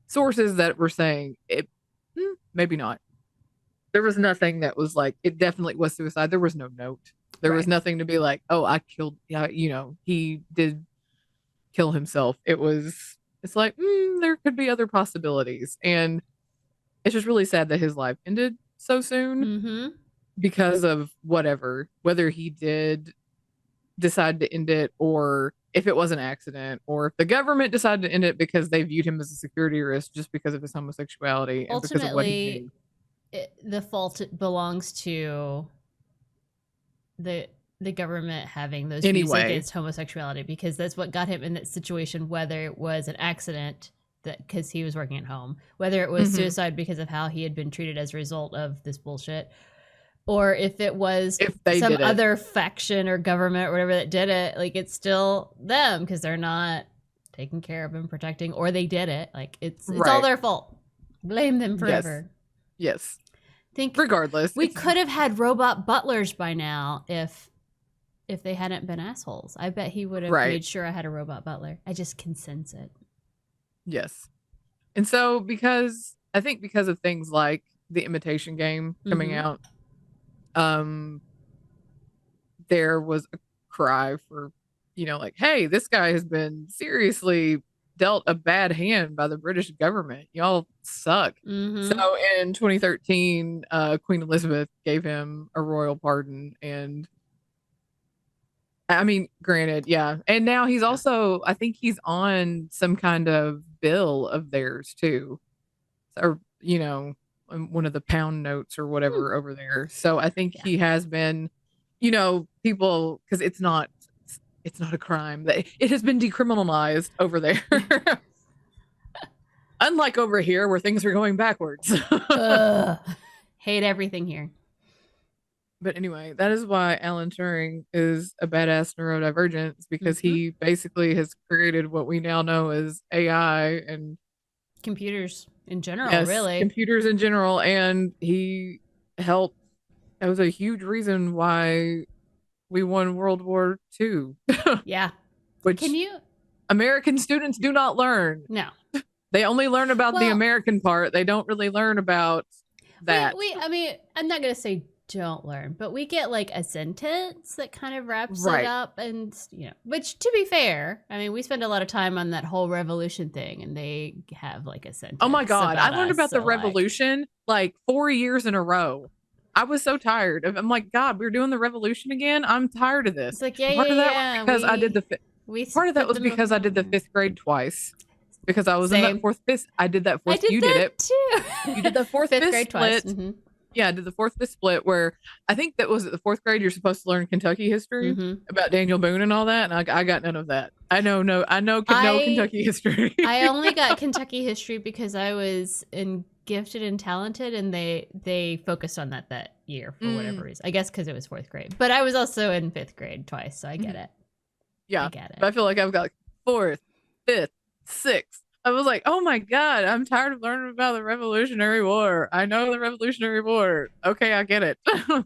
sources that were saying it, maybe not. There was nothing that was like, it definitely was suicide. There was no note. There was nothing to be like, oh, I killed, he did kill himself. It's like, there could be other possibilities. And it's just really sad that his life ended so soon because of whether he did decide to end it, or if it was an accident, or if the government decided to end it because they viewed him as a security risk just because of his homosexuality and because of what he did. The fault belongs to the government having those views against homosexuality, because that's what got him in that situation, whether it was an accident because he was working at home, whether it was suicide because of how he had been treated as a result of this bullshit, or if it was some other faction or government or whatever that did it. Like, it's still them because they're not taking care of him, protecting, or they did it. Like, it's all their fault. Blame them forever. Yes. Regardless, we could have had robot butlers by now if they hadn't been assholes. I bet he would have made sure I had a robot butler. I just can sense it. Yes. And so because of things like The Imitation Game coming out, there was a cry for, like, hey, this guy has been seriously dealt a bad hand by the British government. Y'all suck. So in 2013, Queen Elizabeth gave him a royal pardon, and I mean, granted, and now he's also, I think he's on some kind of bill of theirs too, or one of the pound notes or whatever over there. So I think he has been, people, because it's not a crime. It has been decriminalized over there. Unlike over here where things are going backwards. Hate everything here. But anyway, that is why Alan Turing is a badass neurodivergent, because he basically has created what we now know as AI and computers in general, really. Computers in general. And he helped. That was a huge reason why we won World War II. Yeah. Which American students do not learn. No. They only learn about the American part. They don't really learn about that. I mean, I'm not going to say don't learn, but we get like a sentence that kind of wraps it up, and which, to be fair, I mean, we spend a lot of time on that whole revolution thing, and they have like a sentence. Oh my God. I learned about the revolution like 4 years in a row. I was so tired. I'm like, God, we're doing the revolution again. I'm tired of this. It's like, part of that was because I did the 5th grade twice. Because I was in that 4th, 5th. I did that 4th. You did it too. You did the 4th, 5th grade split. Twice. Yeah, I did the 4th, 5th split, where I think that was at the 4th grade. You're supposed to learn Kentucky history about Daniel Boone and all that, and I got none of that. I know no Kentucky history. I only got Kentucky history because I was gifted and talented, and they focused on that year for whatever reason. I guess because it was 4th grade, but I was also in 5th grade twice, so I get it. Yeah, I get it. But I feel like I've got 4th, 5th, 6th. I was like, oh my God, I'm tired of learning about the Revolutionary War. I know the Revolutionary War. Okay, I get it. As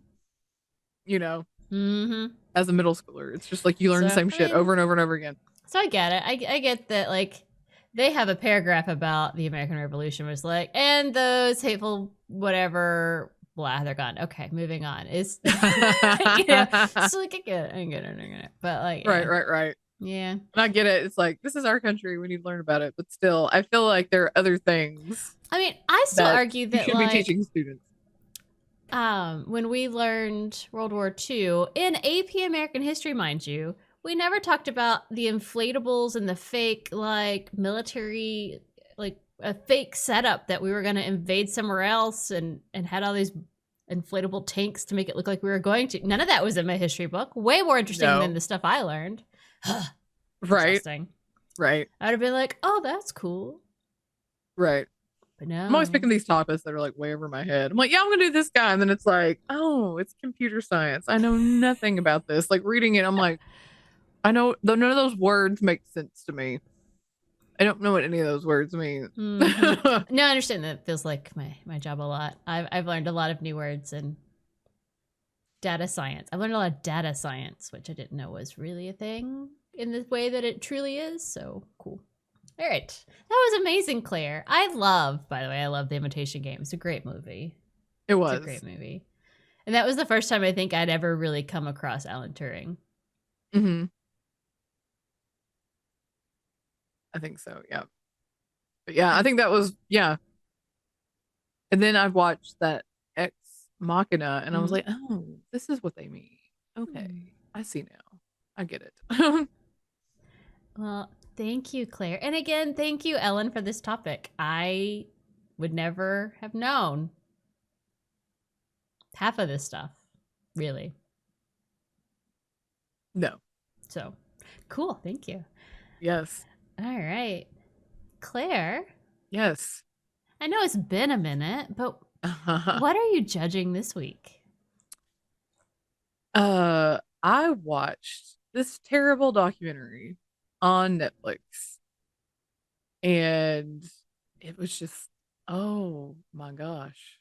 a middle schooler, it's just like you learn the same shit over and over and over again. So I get it. I get that, like, they have a paragraph about the American Revolution was like, and those hateful whatever, blah, they're gone. Okay, moving on. It's so like I get it. But like, right. Yeah. And I get it. It's like, this is our country. We need to learn about it. But still, I feel like there are other things. I mean, I still argue that you should be teaching students. When we learned World War II in AP American history, mind you, we never talked about the inflatables and the fake like military, like a fake setup that we were going to invade somewhere else and had all these inflatable tanks to make it look like we were going to. None of that was in my history book. Way more interesting than the stuff I learned. Right. Right. I'd have been like, oh, that's cool. Right. But no. I'm always picking these topics that are like way over my head. I'm like, yeah, I'm gonna do this guy, and then it's like, oh, it's computer science. I know nothing about this. Like reading it, I'm like, I know none of those words make sense to me. I don't know what any of those words mean. Mm-hmm. No, I understand that. It feels like my job a lot. I've learned a lot of new words and data science. I've learned a lot of data science, which I didn't know was really a thing in the way that it truly is. So cool. All right. That was amazing, Claire. By the way, I love The Imitation Game. It's a great movie. It was. It's a great movie. And that was the first time I think I'd ever really come across Alan Turing. Mm-hmm. I think so, yeah. But yeah, I think that was, yeah. And then I watched that Ex Machina, and I was like, oh, this is what they mean. Okay, I see now. I get it. Well, thank you, Claire. And again, thank you, Ellen, for this topic. I would never have known half of this stuff, really. No. So, cool. Thank you. Yes. All right. Claire. Yes. I know it's been a minute, but what are you judging this week? I watched this terrible documentary on Netflix, and it was just, oh my gosh,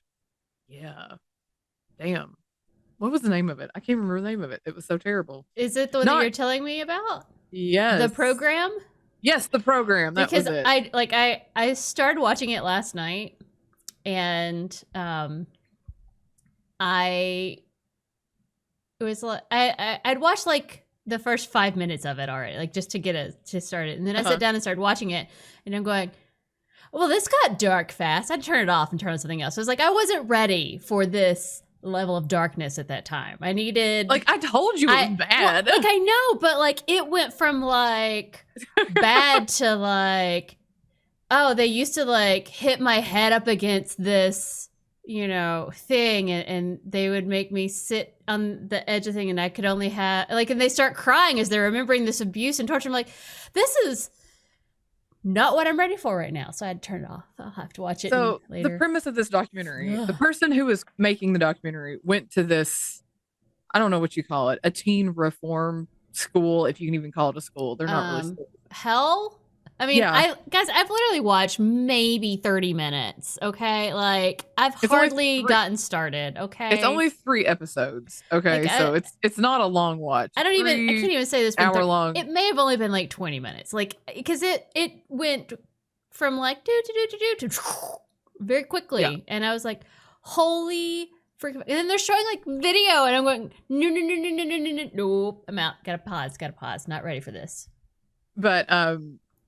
yeah, damn, what was the name of it? I can't remember the name of it. It was so terrible. Is it the one that you're telling me about? Yes. The program? Yes, the program. That was it. I started watching it last night, and I'd watched like the first 5 minutes of it already, like just to start it. And then I sat down and started watching it, and I'm going, well, this got dark fast. I'd turn it off and turn on something else. I was like, I wasn't ready for this level of darkness at that time. I needed, like, I told you it was bad. Well, like, I know, but like it went from like bad to like, oh, they used to like hit my head up against this, thing, and they would make me sit on the edge of the thing, and I could only have like, and they start crying as they're remembering this abuse and torture. I'm like, this is not what I'm ready for right now. So I had to turn it off. I'll have to watch it later. The premise of this documentary, the person who was making the documentary went to this, I don't know what you call it, a teen reform school, if you can even call it a school. They're not really schools. Hell? I mean, yeah. I've literally watched maybe 30 minutes, okay? Like, I've hardly gotten started, okay? It's only 3 episodes, okay? Like, so it's not a long watch. I can't even say this. Hour long. It may have only been like 20 minutes. Like, because it went from like, to very quickly. Yeah. And I was like, holy freaking. And then they're showing like video, and I'm going, no, nope, I'm out. Gotta pause. Not ready for this. But,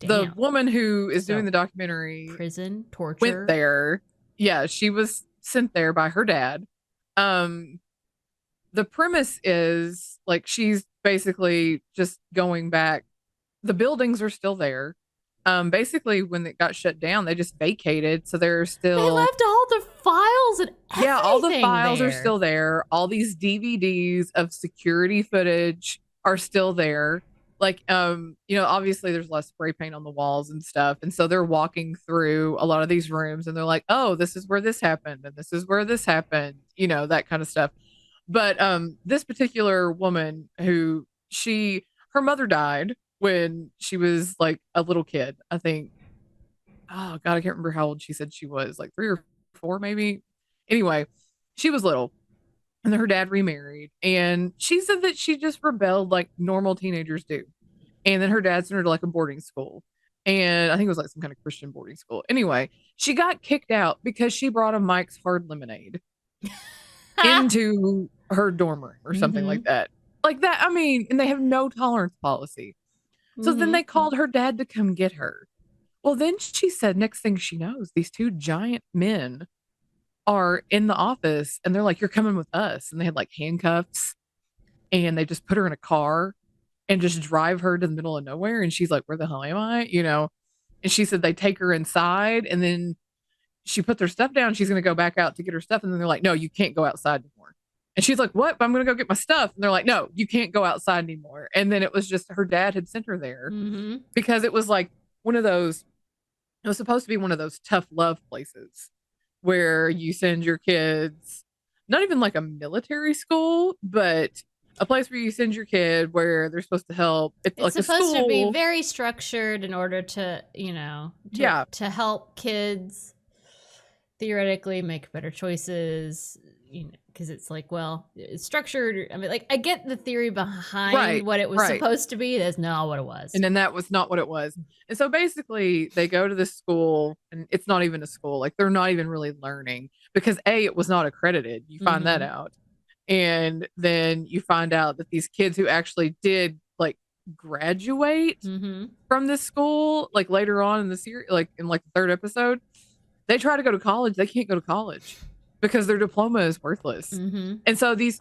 the woman who is doing the documentary, prison torture, went there. Yeah, she was sent there by her dad. The premise is like she's basically just going back. The buildings are still there. Basically, when it got shut down, they just vacated. So they're still. They left all the files and everything. Yeah, all the files are still there. All these DVDs of security footage are still there. Like, obviously there's less spray paint on the walls and stuff. And so they're walking through a lot of these rooms, and they're like, oh, this is where this happened. And this is where this happened, that kind of stuff. But this particular woman her mother died when she was like a little kid, I think. Oh God, I can't remember how old she said she was, like 3 or 4, maybe. Anyway, she was little. And then her dad remarried, and she said that she just rebelled like normal teenagers do. And then her dad sent her to like a boarding school, and I think it was like some kind of Christian boarding school. Anyway, she got kicked out because she brought a Mike's Hard Lemonade into her dorm room or something like that. Like that, I mean, and they have no tolerance policy. So then they called her dad to come get her. Well, then she said, next thing she knows, these two giant men are in the office and they're like, you're coming with us. And they had like handcuffs and they just put her in a car and just drive her to the middle of nowhere. And she's like, where the hell am I? And she said they take her inside and then she puts her stuff down. She's going to go back out to get her stuff. And then they're like, no, you can't go outside anymore. And she's like, what? But I'm going to go get my stuff. And they're like, no, you can't go outside anymore. And then it was just her dad had sent her there because it was like one of those, it was supposed to be one of those tough love places where you send your kids, not even like a military school, but a place where you send your kid where they're supposed to help. It's like supposed to be very structured in order to, to help kids theoretically make better choices, because it's like, well, it's structured. I mean, like, I get the theory behind what it was supposed to be. That's not what it was. And then that was not what it was. And so basically they go to this school and it's not even a school. Like, they're not even really learning because it was not accredited. You find that out. And then you find out that these kids who actually did like graduate from this school, like later on in the series, like in like the third episode, they try to go to college. They can't go to college because their diploma is worthless. And so the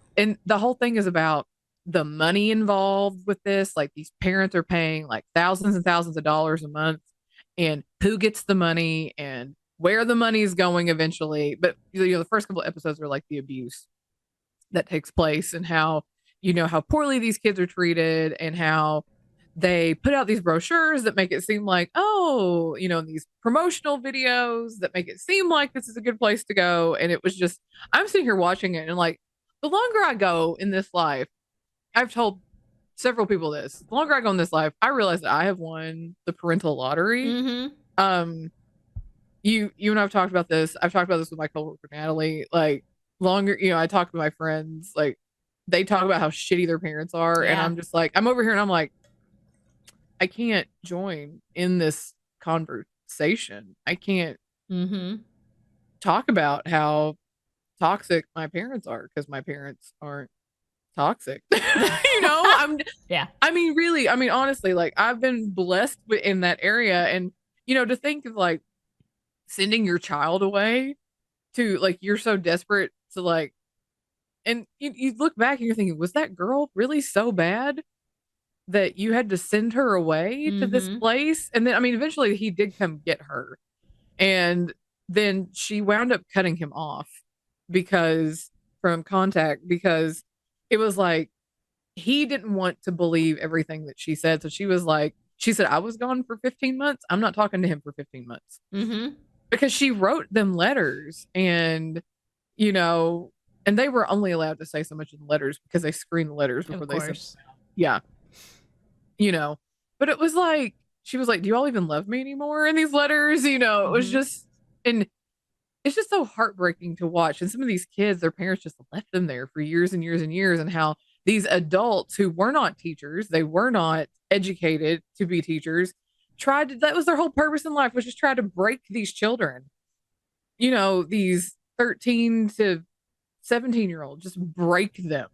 whole thing is about the money involved with this. Like, these parents are paying like thousands and thousands of dollars a month, and who gets the money and where the money is going eventually. But the first couple of episodes are like the abuse that takes place and how poorly these kids are treated and how they put out these brochures that make it seem like, these promotional videos that make it seem like this is a good place to go. And it was just, I'm sitting here watching it and like, the longer I go in this life, I've told several people this, the longer I go in this life, I realize that I have won the parental lottery. You and I've talked about this. I've talked about this with my coworker, Natalie, like longer, I talk to my friends, like they talk about how shitty their parents are. And I'm just like, I'm over here and I'm like, I can't join in this conversation. I can't talk about how toxic my parents are because my parents aren't toxic. I mean, really, honestly, like I've been blessed in that area. And, to think of like sending your child away to like, you're so desperate to like, and you look back and you're thinking, was that girl really so bad that you had to send her away to this place? And then, eventually he did come get her. And then she wound up cutting him off from contact because it was like, he didn't want to believe everything that she said. So she said, I was gone for 15 months. I'm not talking to him for 15 months. Because she wrote them letters and, and they were only allowed to say so much in the letters because they screened the letters before they sent them out. Yeah. But it was like, she was like, do you all even love me anymore in these letters? It was just, and it's just so heartbreaking to watch. And some of these kids, their parents just left them there for years and years and years. And how these adults who were not teachers, they were not educated to be teachers, that was their whole purpose in life, was just try to break these children, these 13 to 17-year-olds, just break them,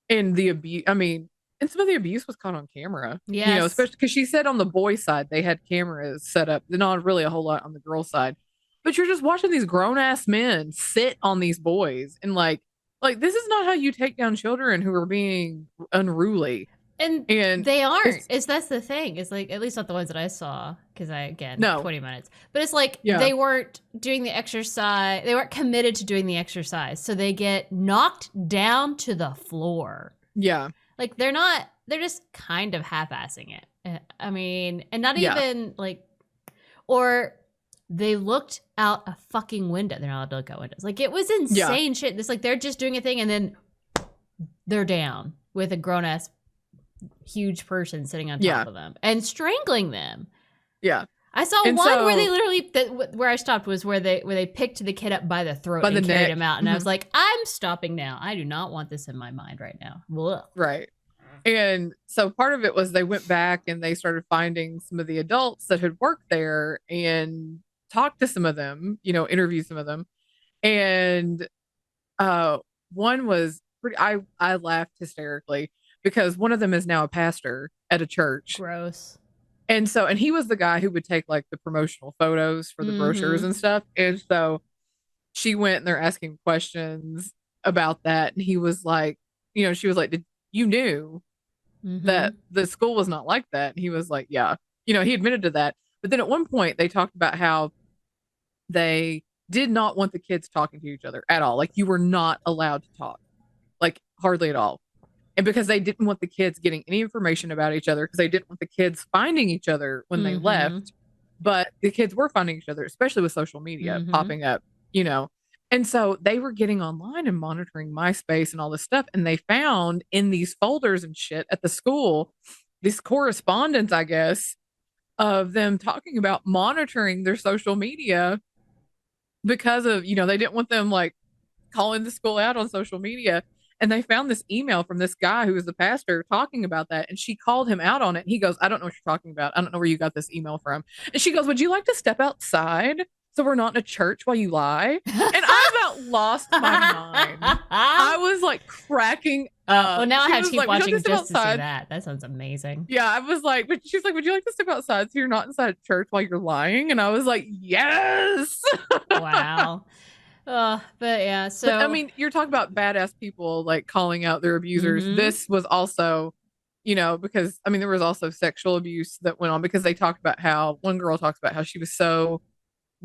and the abuse. And some of the abuse was caught on camera. Yes. Especially because she said on the boys' side, they had cameras set up, not really a whole lot on the girls' side. But you're just watching these grown-ass men sit on these boys and like this is not how you take down children who are being unruly. And they aren't. That's the thing. It's like, at least not the ones that I saw, because 20 minutes. But it's like, they weren't doing the exercise. They weren't committed to doing the exercise. So they get knocked down to the floor. Yeah. Like, they're just kind of half-assing it. And not even like, or they looked out a fucking window. They're not allowed to look out windows. Like, it was insane shit. It's like, they're just doing a thing and then they're down with a grown-ass huge person sitting on top of them and strangling them. Yeah. I saw one where they literally, where I stopped was where they picked the kid up by the throat and carried him out. And I was like, I'm stopping now. I do not want this in my mind right now. Ugh. Right. And so part of it was they went back and they started finding some of the adults that had worked there and talked to some of them, interviewed some of them. And one was pretty, I laughed hysterically because one of them is now a pastor at a church. Gross. And he was the guy who would take like the promotional photos for the brochures and stuff. And so she went and they're asking questions about that. And he was like, she was like, you knew that the school was not like that? And he was like, yeah, he admitted to that. But then at one point they talked about how they did not want the kids talking to each other at all. Like, you were not allowed to talk, like hardly at all. And because they didn't want the kids getting any information about each other, because they didn't want the kids finding each other when they left. But the kids were finding each other, especially with social media popping up, And so they were getting online and monitoring MySpace and all this stuff. And they found in these folders and shit at the school, this correspondence, I guess, of them talking about monitoring their social media because of, they didn't want them like calling the school out on social media. And they found this email from this guy who was the pastor talking about that. And she called him out on it. And he goes, I don't know what you're talking about. I don't know where you got this email from. And she goes, would you like to step outside so we're not in a church while you lie? And I about lost my mind. I was like cracking up. Well, now I have to keep watching just to see that. That sounds amazing. Yeah, I was like, but she's like, would you like to step outside so you're not inside a church while you're lying? And I was like, yes. Wow. But yeah, so but, I mean, you're talking about badass people like calling out their abusers. This was also, because I mean, there was also sexual abuse that went on, because they talked about how one girl talks about how she was so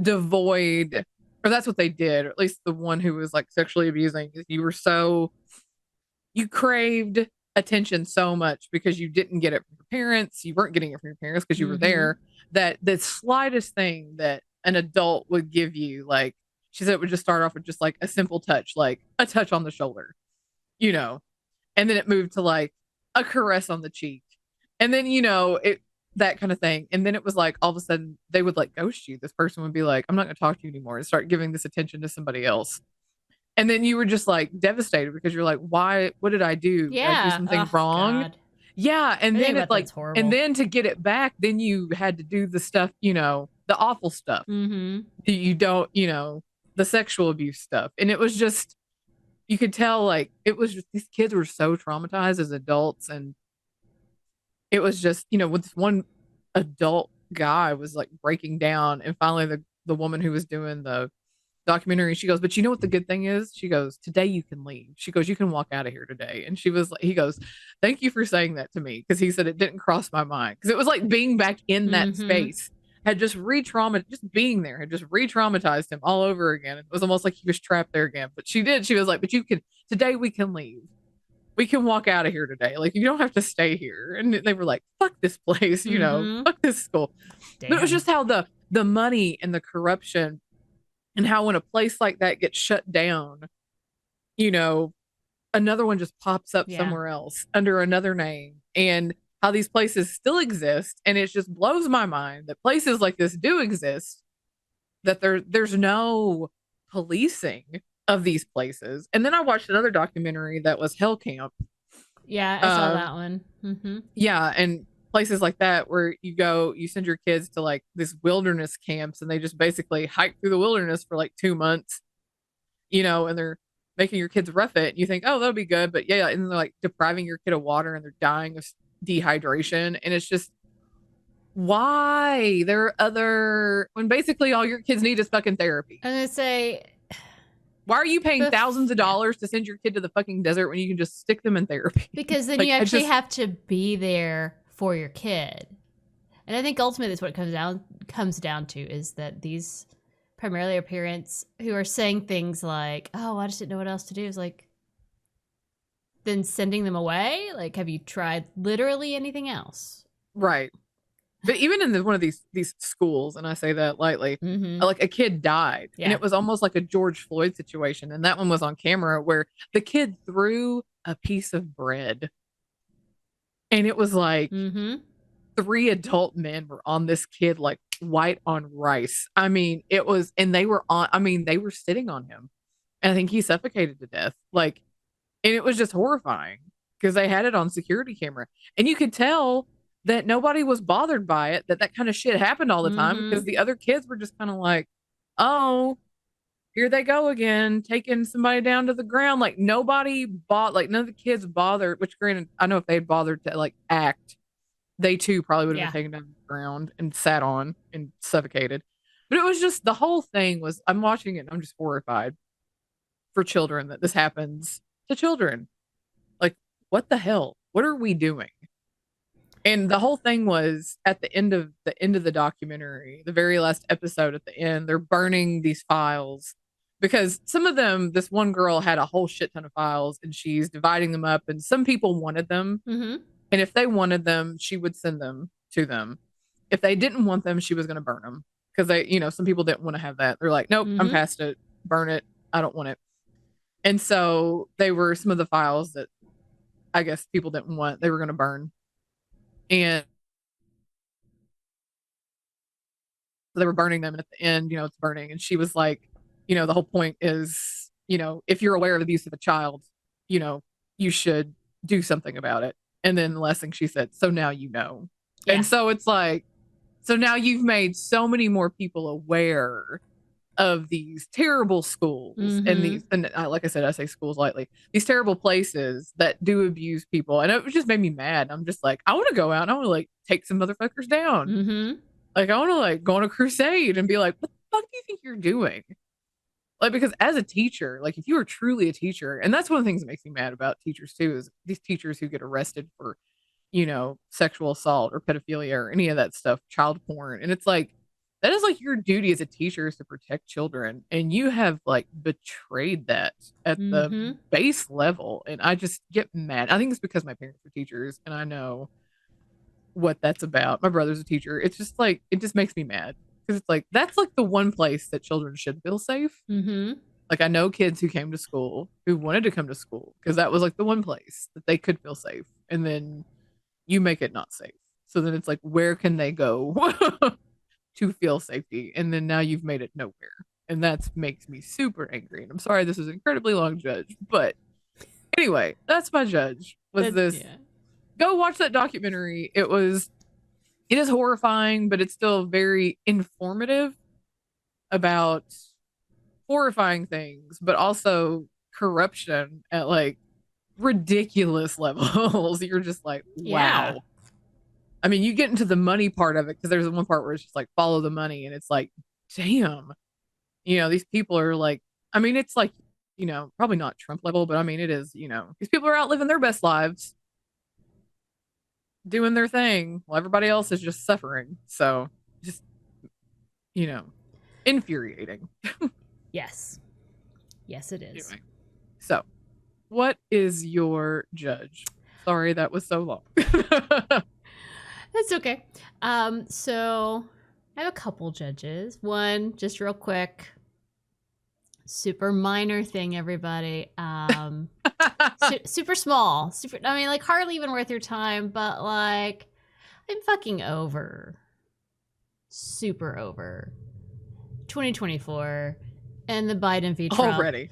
devoid, or that's what they did, or at least the one who was like sexually abusing, you craved attention so much because you didn't get it from your parents, you weren't getting it from your parents because you were there, that the slightest thing that an adult would give you, like she said, it would just start off with just like a simple touch, like a touch on the shoulder, and then it moved to like a caress on the cheek, and then it, that kind of thing. And then it was like all of a sudden they would like ghost you. This person would be like, I'm not going to talk to you anymore, and start giving this attention to somebody else. And then you were just like devastated because you're like, why? What did I do? Yeah. Did I do something wrong? God. Yeah. And then it's like, and then to get it back, then you had to do the stuff, the awful stuff. You don't, the sexual abuse stuff. And it was just, you could tell like, it was just, these kids were so traumatized as adults. And it was just, with this one adult guy was like breaking down, and finally the woman who was doing the documentary, she goes, but you know what the good thing is? She goes, today you can leave. She goes, you can walk out of here today. And he goes, thank you for saying that to me, because he said it didn't cross my mind, because it was like being back in that space had just just being there had just re-traumatized him all over again. It was almost like he was trapped there again. But she was like, but today we can leave. We can walk out of here today. Like, you don't have to stay here. And they were like, fuck this place, fuck this school. Damn. But it was just how the money and the corruption, and how when a place like that gets shut down, another one just pops up somewhere else under another name, and how these places still exist. And it just blows my mind that places like this do exist, that there's no policing of these places. And then I watched another documentary that was Hell Camp. Yeah, I saw that one. Yeah, and places like that where you send your kids to like this wilderness camps, and they just basically hike through the wilderness for like 2 months, and they're making your kids rough it. You think, oh, that'll be good. But yeah, and they're like depriving your kid of water, and they're dying of dehydration. And it's just, why? When basically all your kids need is fucking therapy. I'm gonna say, why are you paying thousands of dollars to send your kid to the fucking desert when you can just stick them in therapy? Because then you actually have to be there for your kid. And I think ultimately that's what it comes down to, is that these primarily are parents who are saying things like, oh, I just didn't know what else to do. It's like, then sending them away? Like, have you tried literally anything else? Right. But even in one of these schools, and I say that lightly, like a kid died, and it was almost like a George Floyd situation. And that one was on camera, where the kid threw a piece of bread, and it was like 3 adult men were on this kid, like white on rice. I mean, it was, and they were sitting on him, and I think he suffocated to death. Like, and it was just horrifying because they had it on security camera, and you could tell that nobody was bothered by it, that kind of shit happened all the time, because the other kids were just kind of like, oh, here they go again, taking somebody down to the ground. Like nobody like none of the kids bothered, which granted, I know if they had bothered to like act, they too probably would have been taken down to the ground and sat on and suffocated. But it was just the whole thing was I'm watching it and I'm just horrified for children that this happens to children. Like, what the hell? What are we doing? And the whole thing was at the end of the documentary, the very last episode at the end, they're burning these files because some of them, this one girl had a whole shit ton of files and she's dividing them up, and some people wanted them. Mm-hmm. And if they wanted them, she would send them to them. If they didn't want them, she was going to burn them because they, some people didn't want to have that. They're like, nope, I'm past it. Burn it. I don't want it. And so they were some of the files that I guess people didn't want, they were going to burn. And they were burning them. And at the end, it's burning. And she was like, the whole point is, if you're aware of the abuse of a child, you should do something about it. And then the last thing she said, so now you know. Yeah. And so it's like, so now you've made so many more people aware of these terrible schools and like I said, I say schools lightly, these terrible places that do abuse people. And it just made me mad. I'm just like, I want to go out and I want to like take some motherfuckers down. Like I want to like go on a crusade and be like, what the fuck do you think you're doing? Like, because as a teacher, like if you are truly a teacher, and that's one of the things that makes me mad about teachers too, is these teachers who get arrested for, sexual assault or pedophilia or any of that stuff, child porn. And it's like, that is like your duty as a teacher is to protect children. And you have like betrayed that at the base level. And I just get mad. I think it's because my parents are teachers and I know what that's about. My brother's a teacher. It's just like, it just makes me mad because it's like, that's like the one place that children should feel safe. Like I know kids who came to school who wanted to come to school because that was like the one place that they could feel safe. And then you make it not safe. So then it's like, where can they go to feel safety? And then now you've made it nowhere. And that makes me super angry. And I'm sorry this is an incredibly long judge. But anyway, that's my judge. Go watch that documentary. It is horrifying, but it's still very informative about horrifying things, but also corruption at like ridiculous levels. You're just like, wow. Yeah. I mean, you get into the money part of it because there's one part where it's just like follow the money, and it's like, damn, these people are like, I mean, it's like, probably not Trump level, but I mean, it is, these people are out living their best lives, doing their thing while everybody else is just suffering. So just, infuriating. Yes, it is. Anyway, so what is your judge? Sorry, that was so long. That's okay. So I have a couple judges. One, just real quick, super minor thing, everybody. Super small. I mean, like hardly even worth your time, but like I'm fucking over. Super over. 2024 and the Biden v. Trump. Already.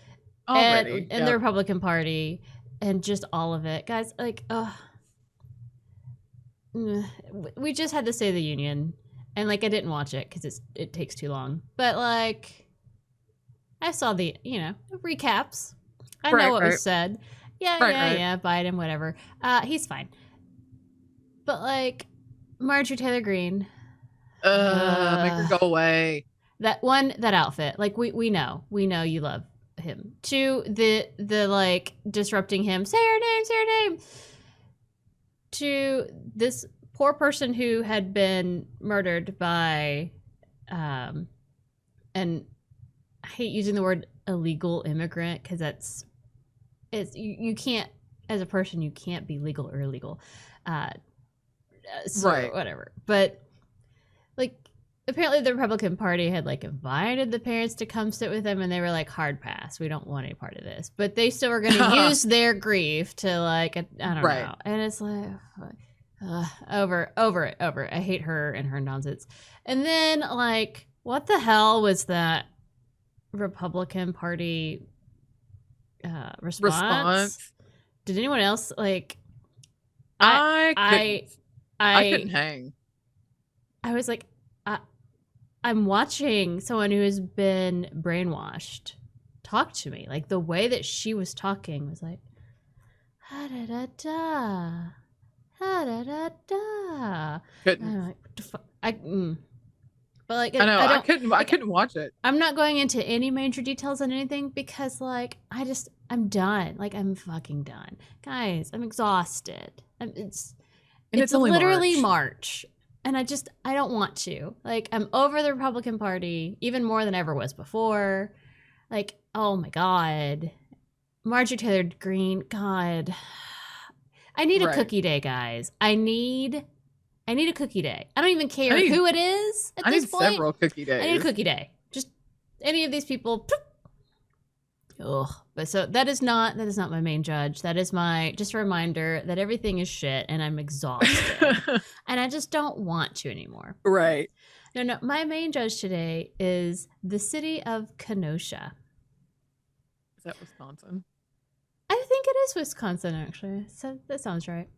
And the Republican Party and just all of it. Guys, like, we just had the State of the Union, and like I didn't watch it because it takes too long. But like, I saw the recaps. I know what was said. Yeah, Biden, whatever. He's fine. But like, Marjorie Taylor Greene. Make her go away. That outfit. Like we know you love him. To the like disrupting him. Say her name. To this poor person who had been murdered by, and I hate using the word illegal immigrant because you can't, as a person, you can't be legal or illegal. So right. Whatever. But like, apparently the Republican Party had like invited the parents to come sit with them, and they were like, hard pass. We don't want any part of this. But they still were going to use their grief to like, I don't know. And it's like, over it. I hate her and her nonsense. And then like, what the hell was that Republican Party response? Did anyone else like? I couldn't hang. I was like, I'm watching someone who has been brainwashed talk to me. Like the way that she was talking was like, ha da da da, ha da da da. Couldn't. I'm like, what the fuck? But like, I know I couldn't watch it. I'm not going into any major details on anything because like I'm done. Like I'm fucking done, guys. I'm exhausted. It's only literally March. And I don't want to. Like, I'm over the Republican Party, even more than ever was before. Like, oh my God. Marjorie Taylor Greene, God. I need a cookie day, guys. I need a cookie day. I don't even care who it is at this point. I need several cookie days. I need a cookie day. Just any of these people. Ugh. But so that is not my main judge. That is just a reminder that everything is shit and I'm exhausted. And I just don't want to anymore. Right. No, my main judge today is the city of Kenosha. Is that Wisconsin? I think it is Wisconsin, actually. So that sounds right.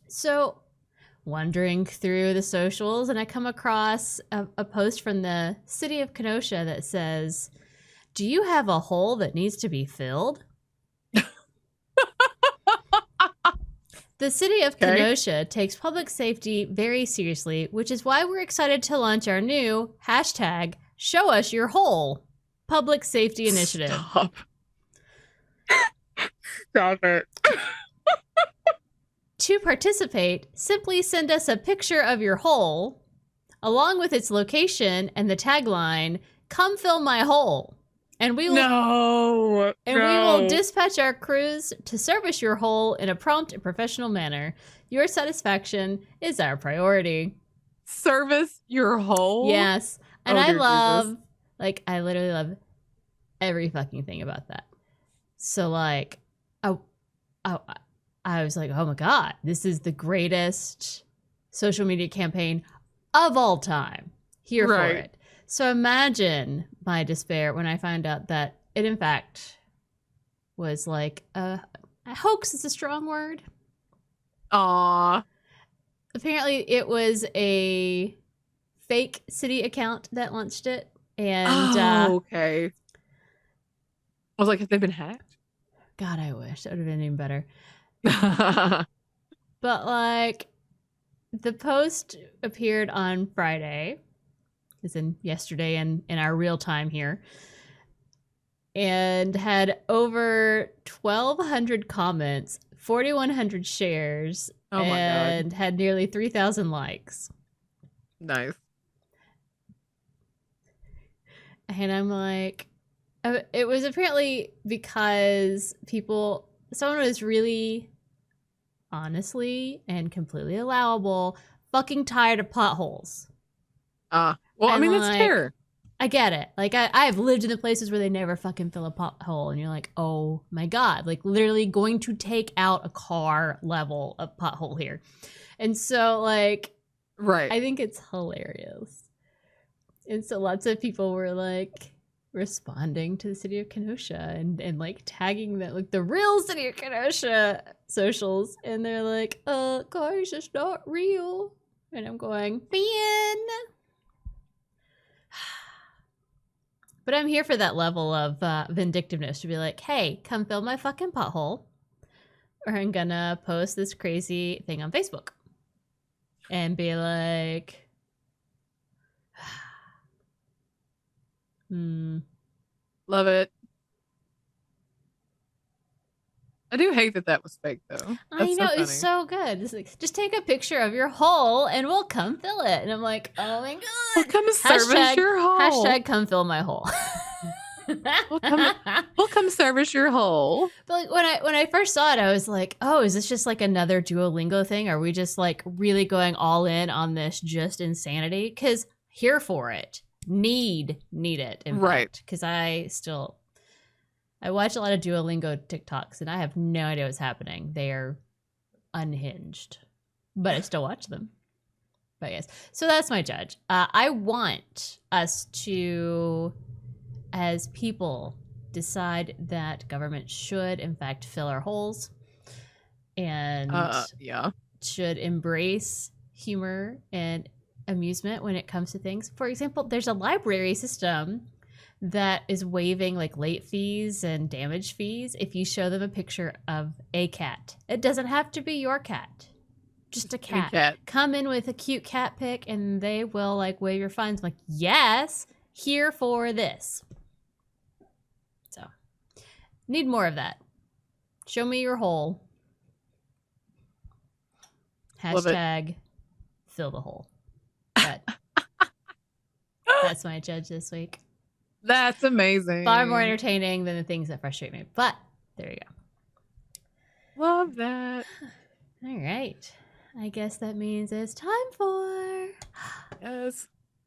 So wandering through the socials, and I come across a post from the city of Kenosha that says, "Do you have a hole that needs to be filled?" The city of Kenosha takes public safety very seriously, which is why we're excited to launch our new hashtag Show Us Your Hole public safety initiative. Stop it. To participate, simply send us a picture of your hole along with its location and the tagline, "Come fill my hole." And we will we will dispatch our crews to service your hole in a prompt and professional manner. Your satisfaction is our priority. Service your hole? Yes. And I literally love every fucking thing about that. So like I was like, oh my God, this is the greatest social media campaign of all time. Here for it. So imagine my despair when I found out that it, in fact, was like a hoax is a strong word. Aww. Apparently, it was a fake city account that launched it. And okay. I was like, have they been hacked? God, I wish. That would have been even better. But like, the post appeared on Friday. As in yesterday and in our real time here, and had over 1,200 comments, 4,100 shares, and God, had nearly 3,000 likes. Nice. And I'm like, it was apparently because someone was really honestly and completely allowable fucking tired of potholes. Well, I mean, that's fair. I get it. Like, I've lived in the places where they never fucking fill a pothole, and you're like, oh my God, like literally going to take out a car level of pothole here. And so, like, I think it's hilarious. And so lots of people were like responding to the city of Kenosha and like tagging that, like the real city of Kenosha socials. And they're like, guys, it's not real. And I'm going, man. But I'm here for that level of vindictiveness to be like, hey, come fill my fucking pothole, or I'm gonna post this crazy thing on Facebook and be like, love it. I do hate that was fake, though. I know, it's so good. It's like, just take a picture of your hole and we'll come fill it. And I'm like, oh my God. We'll come service your hole. Hashtag come fill my hole. we'll come service your hole. But like when I first saw it, I was like, oh, is this just like another Duolingo thing? Are we just like really going all in on this just insanity? Because here for it. Need it. Because I watch a lot of Duolingo TikToks, and I have no idea what's happening. They are unhinged, but I still watch them. But yes, so that's my judge. I want us to, as people, decide that government should, in fact, fill our holes and should embrace humor and amusement when it comes to things. For example, there's a library system that is waiving like late fees and damage fees if you show them a picture of a cat. It doesn't have to be your cat. Just a cat. Come in with a cute cat pic and they will like waive your fines. I'm like, yes, here for this. So, need more of that. Show me your hole. Hashtag fill the hole. But that's my judge this week. That's amazing. Far more entertaining than the things that frustrate me. But there you go. Love that. All right. I guess that means it's time for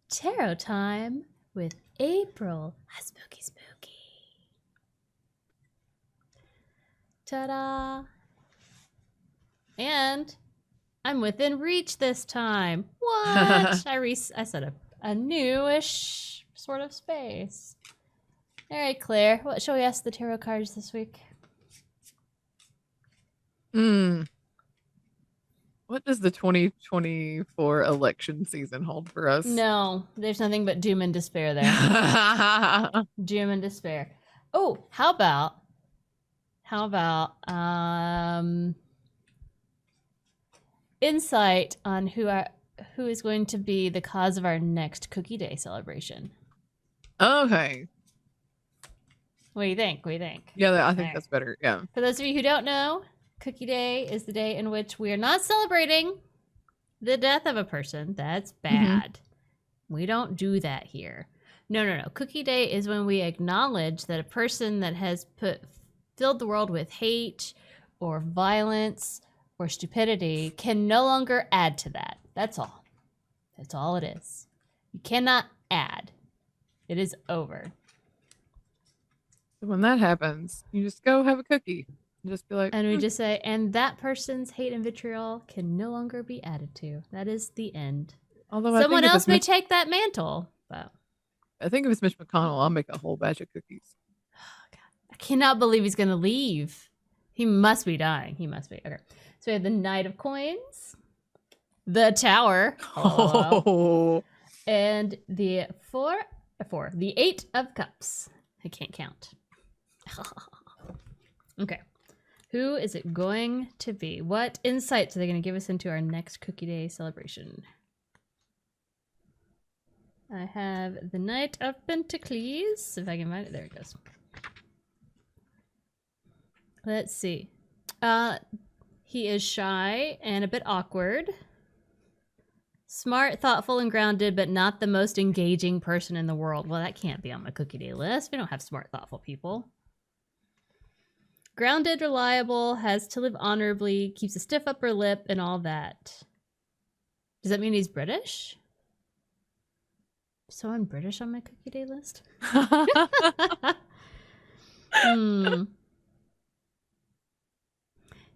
tarot time with April. Spooky, spooky. Ta-da! And I'm within reach this time. What? I set up a newish sort of space. All right, Claire. What shall we ask the tarot cards this week? What does the 2024 election season hold for us? No, there's nothing but doom and despair there. Doom and despair. Oh, how about insight on who is going to be the cause of our next Cookie Day celebration? Okay. What do you think? What do you think? Yeah, I think that's better. Yeah. For those of you who don't know, Cookie Day is the day in which we are not celebrating the death of a person. That's bad. We don't do that here. No. Cookie Day is when we acknowledge that a person that has filled the world with hate or violence or stupidity can no longer add to that. That's all. That's all it is. You cannot add. It is over. When that happens, you just go have a cookie. Just be like, and we just say, and that person's hate and vitriol can no longer be added to. That is the end. Although someone else may take that mantle. But I think if it's Mitch McConnell, I'll make a whole batch of cookies. Oh, God. I cannot believe he's going to leave. He must be dying. He must be. Okay. So we have the Knight of Coins, the Tower, and the the Eight of Cups. I can't count. Okay. Who is it going to be? What insights are they going to give us into our next Cookie Day celebration? I have the Knight of Pentacles. If I can find it. There it goes. Let's see. He is shy and a bit awkward. Smart, thoughtful, and grounded, but not the most engaging person in the world. Well, that can't be on my Cookie Day list. We don't have smart, thoughtful people. Grounded, reliable, has to live honorably, keeps a stiff upper lip, and all that. Does that mean he's British? Someone British on my Cookie Day list?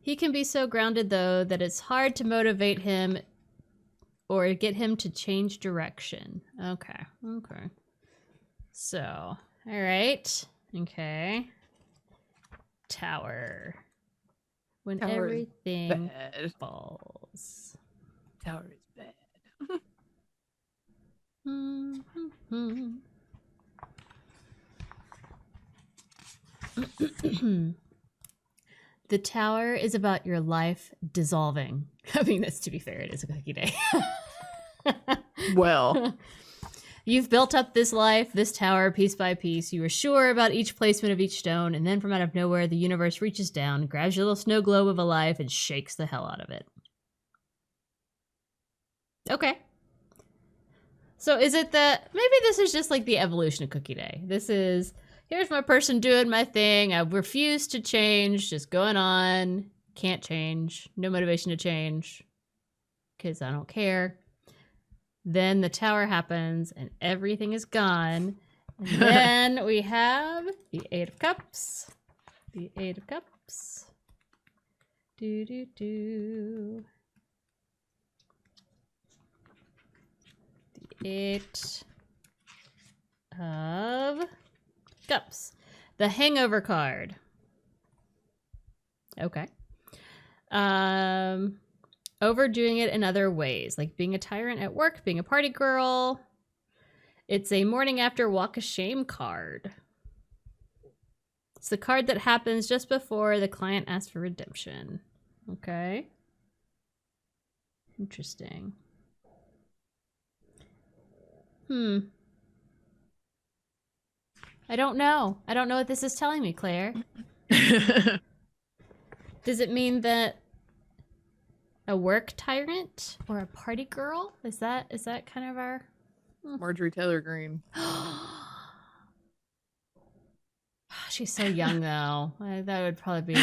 He can be so grounded, though, that it's hard to motivate him or get him to change direction. Okay. So, all right. Okay. Tower. When Tower everything falls. Tower is bad. The Tower is about your life dissolving. I mean, that's, to be fair, it is a Cookie Day. Well, you've built up this life, this tower, piece by piece. You were sure about each placement of each stone, and then from out of nowhere, the universe reaches down, grabs your little snow globe of a life, and shakes the hell out of it. Okay. So is it that maybe this is just like the evolution of Cookie Day? This is, here's my person doing my thing. I refuse to change, just going on. Can't change. No motivation to change because I don't care. Then the Tower happens and everything is gone. And then we have the Eight of Cups. The Eight of Cups. The Eight of Cups. The Hangover card. Okay. Overdoing it in other ways, like being a tyrant at work, being a party girl. It's a morning after walk of shame card. It's the card that happens just before the client asks for redemption. Okay. Interesting. I don't know. I don't know what this is telling me, Claire. Does it mean that a work tyrant or a party girl? Is that kind of our Marjorie Taylor Greene? She's so young though. That would probably be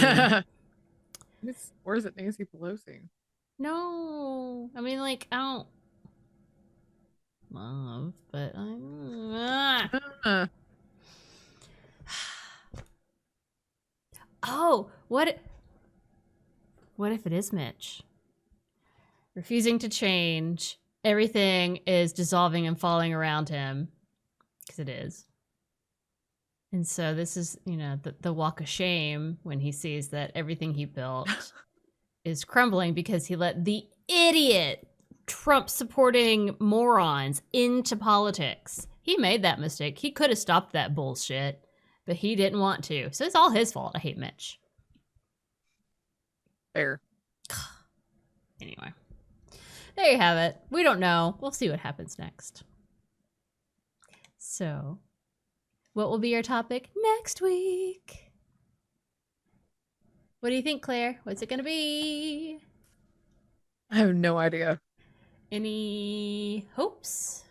or is it Nancy Pelosi? No. I mean, like, I don't love, but Oh, what if it is Mitch? Refusing to change. Everything is dissolving and falling around him. Because it is. And so this is, the walk of shame when he sees that everything he built is crumbling because he let the idiot Trump-supporting morons into politics. He made that mistake. He could have stopped that bullshit, but he didn't want to. So it's all his fault. I hate Mitch. Fair. Anyway. There you have it. We don't know. We'll see what happens next. So, what will be our topic next week? What do you think, Claire? What's it going to be? I have no idea. Any hopes?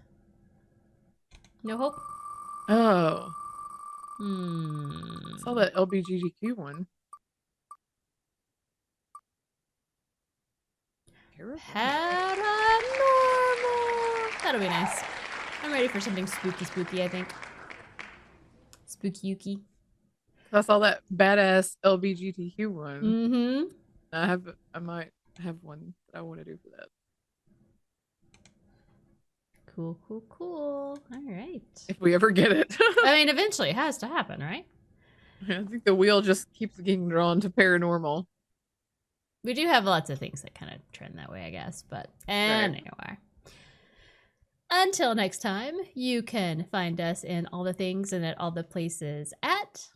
No hope? Oh. I saw that LBGTQ one. Paranormal. That'll be nice. I'm ready for something spooky, I think. Spooky-yuki. I saw that badass LBGTQ one. Mm-hmm. I might have one that I want to do for that. Cool. All right. If we ever get it. I mean, eventually it has to happen, right? I think the wheel just keeps getting drawn to paranormal. We do have lots of things that kind of trend that way, I guess. But anyway. Right. Until next time, you can find us in all the things and at all the places at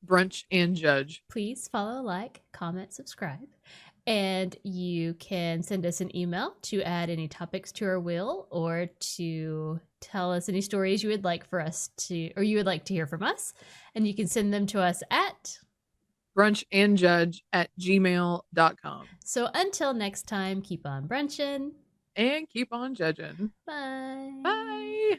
Brunch and Judge. Please follow, like, comment, subscribe. And you can send us an email to add any topics to our wheel or to tell us any stories you would like for us to, or you would like to hear from us. And you can send them to us at brunchandjudge@gmail.com. So until next time, keep on brunching. And keep on judging. Bye. Bye.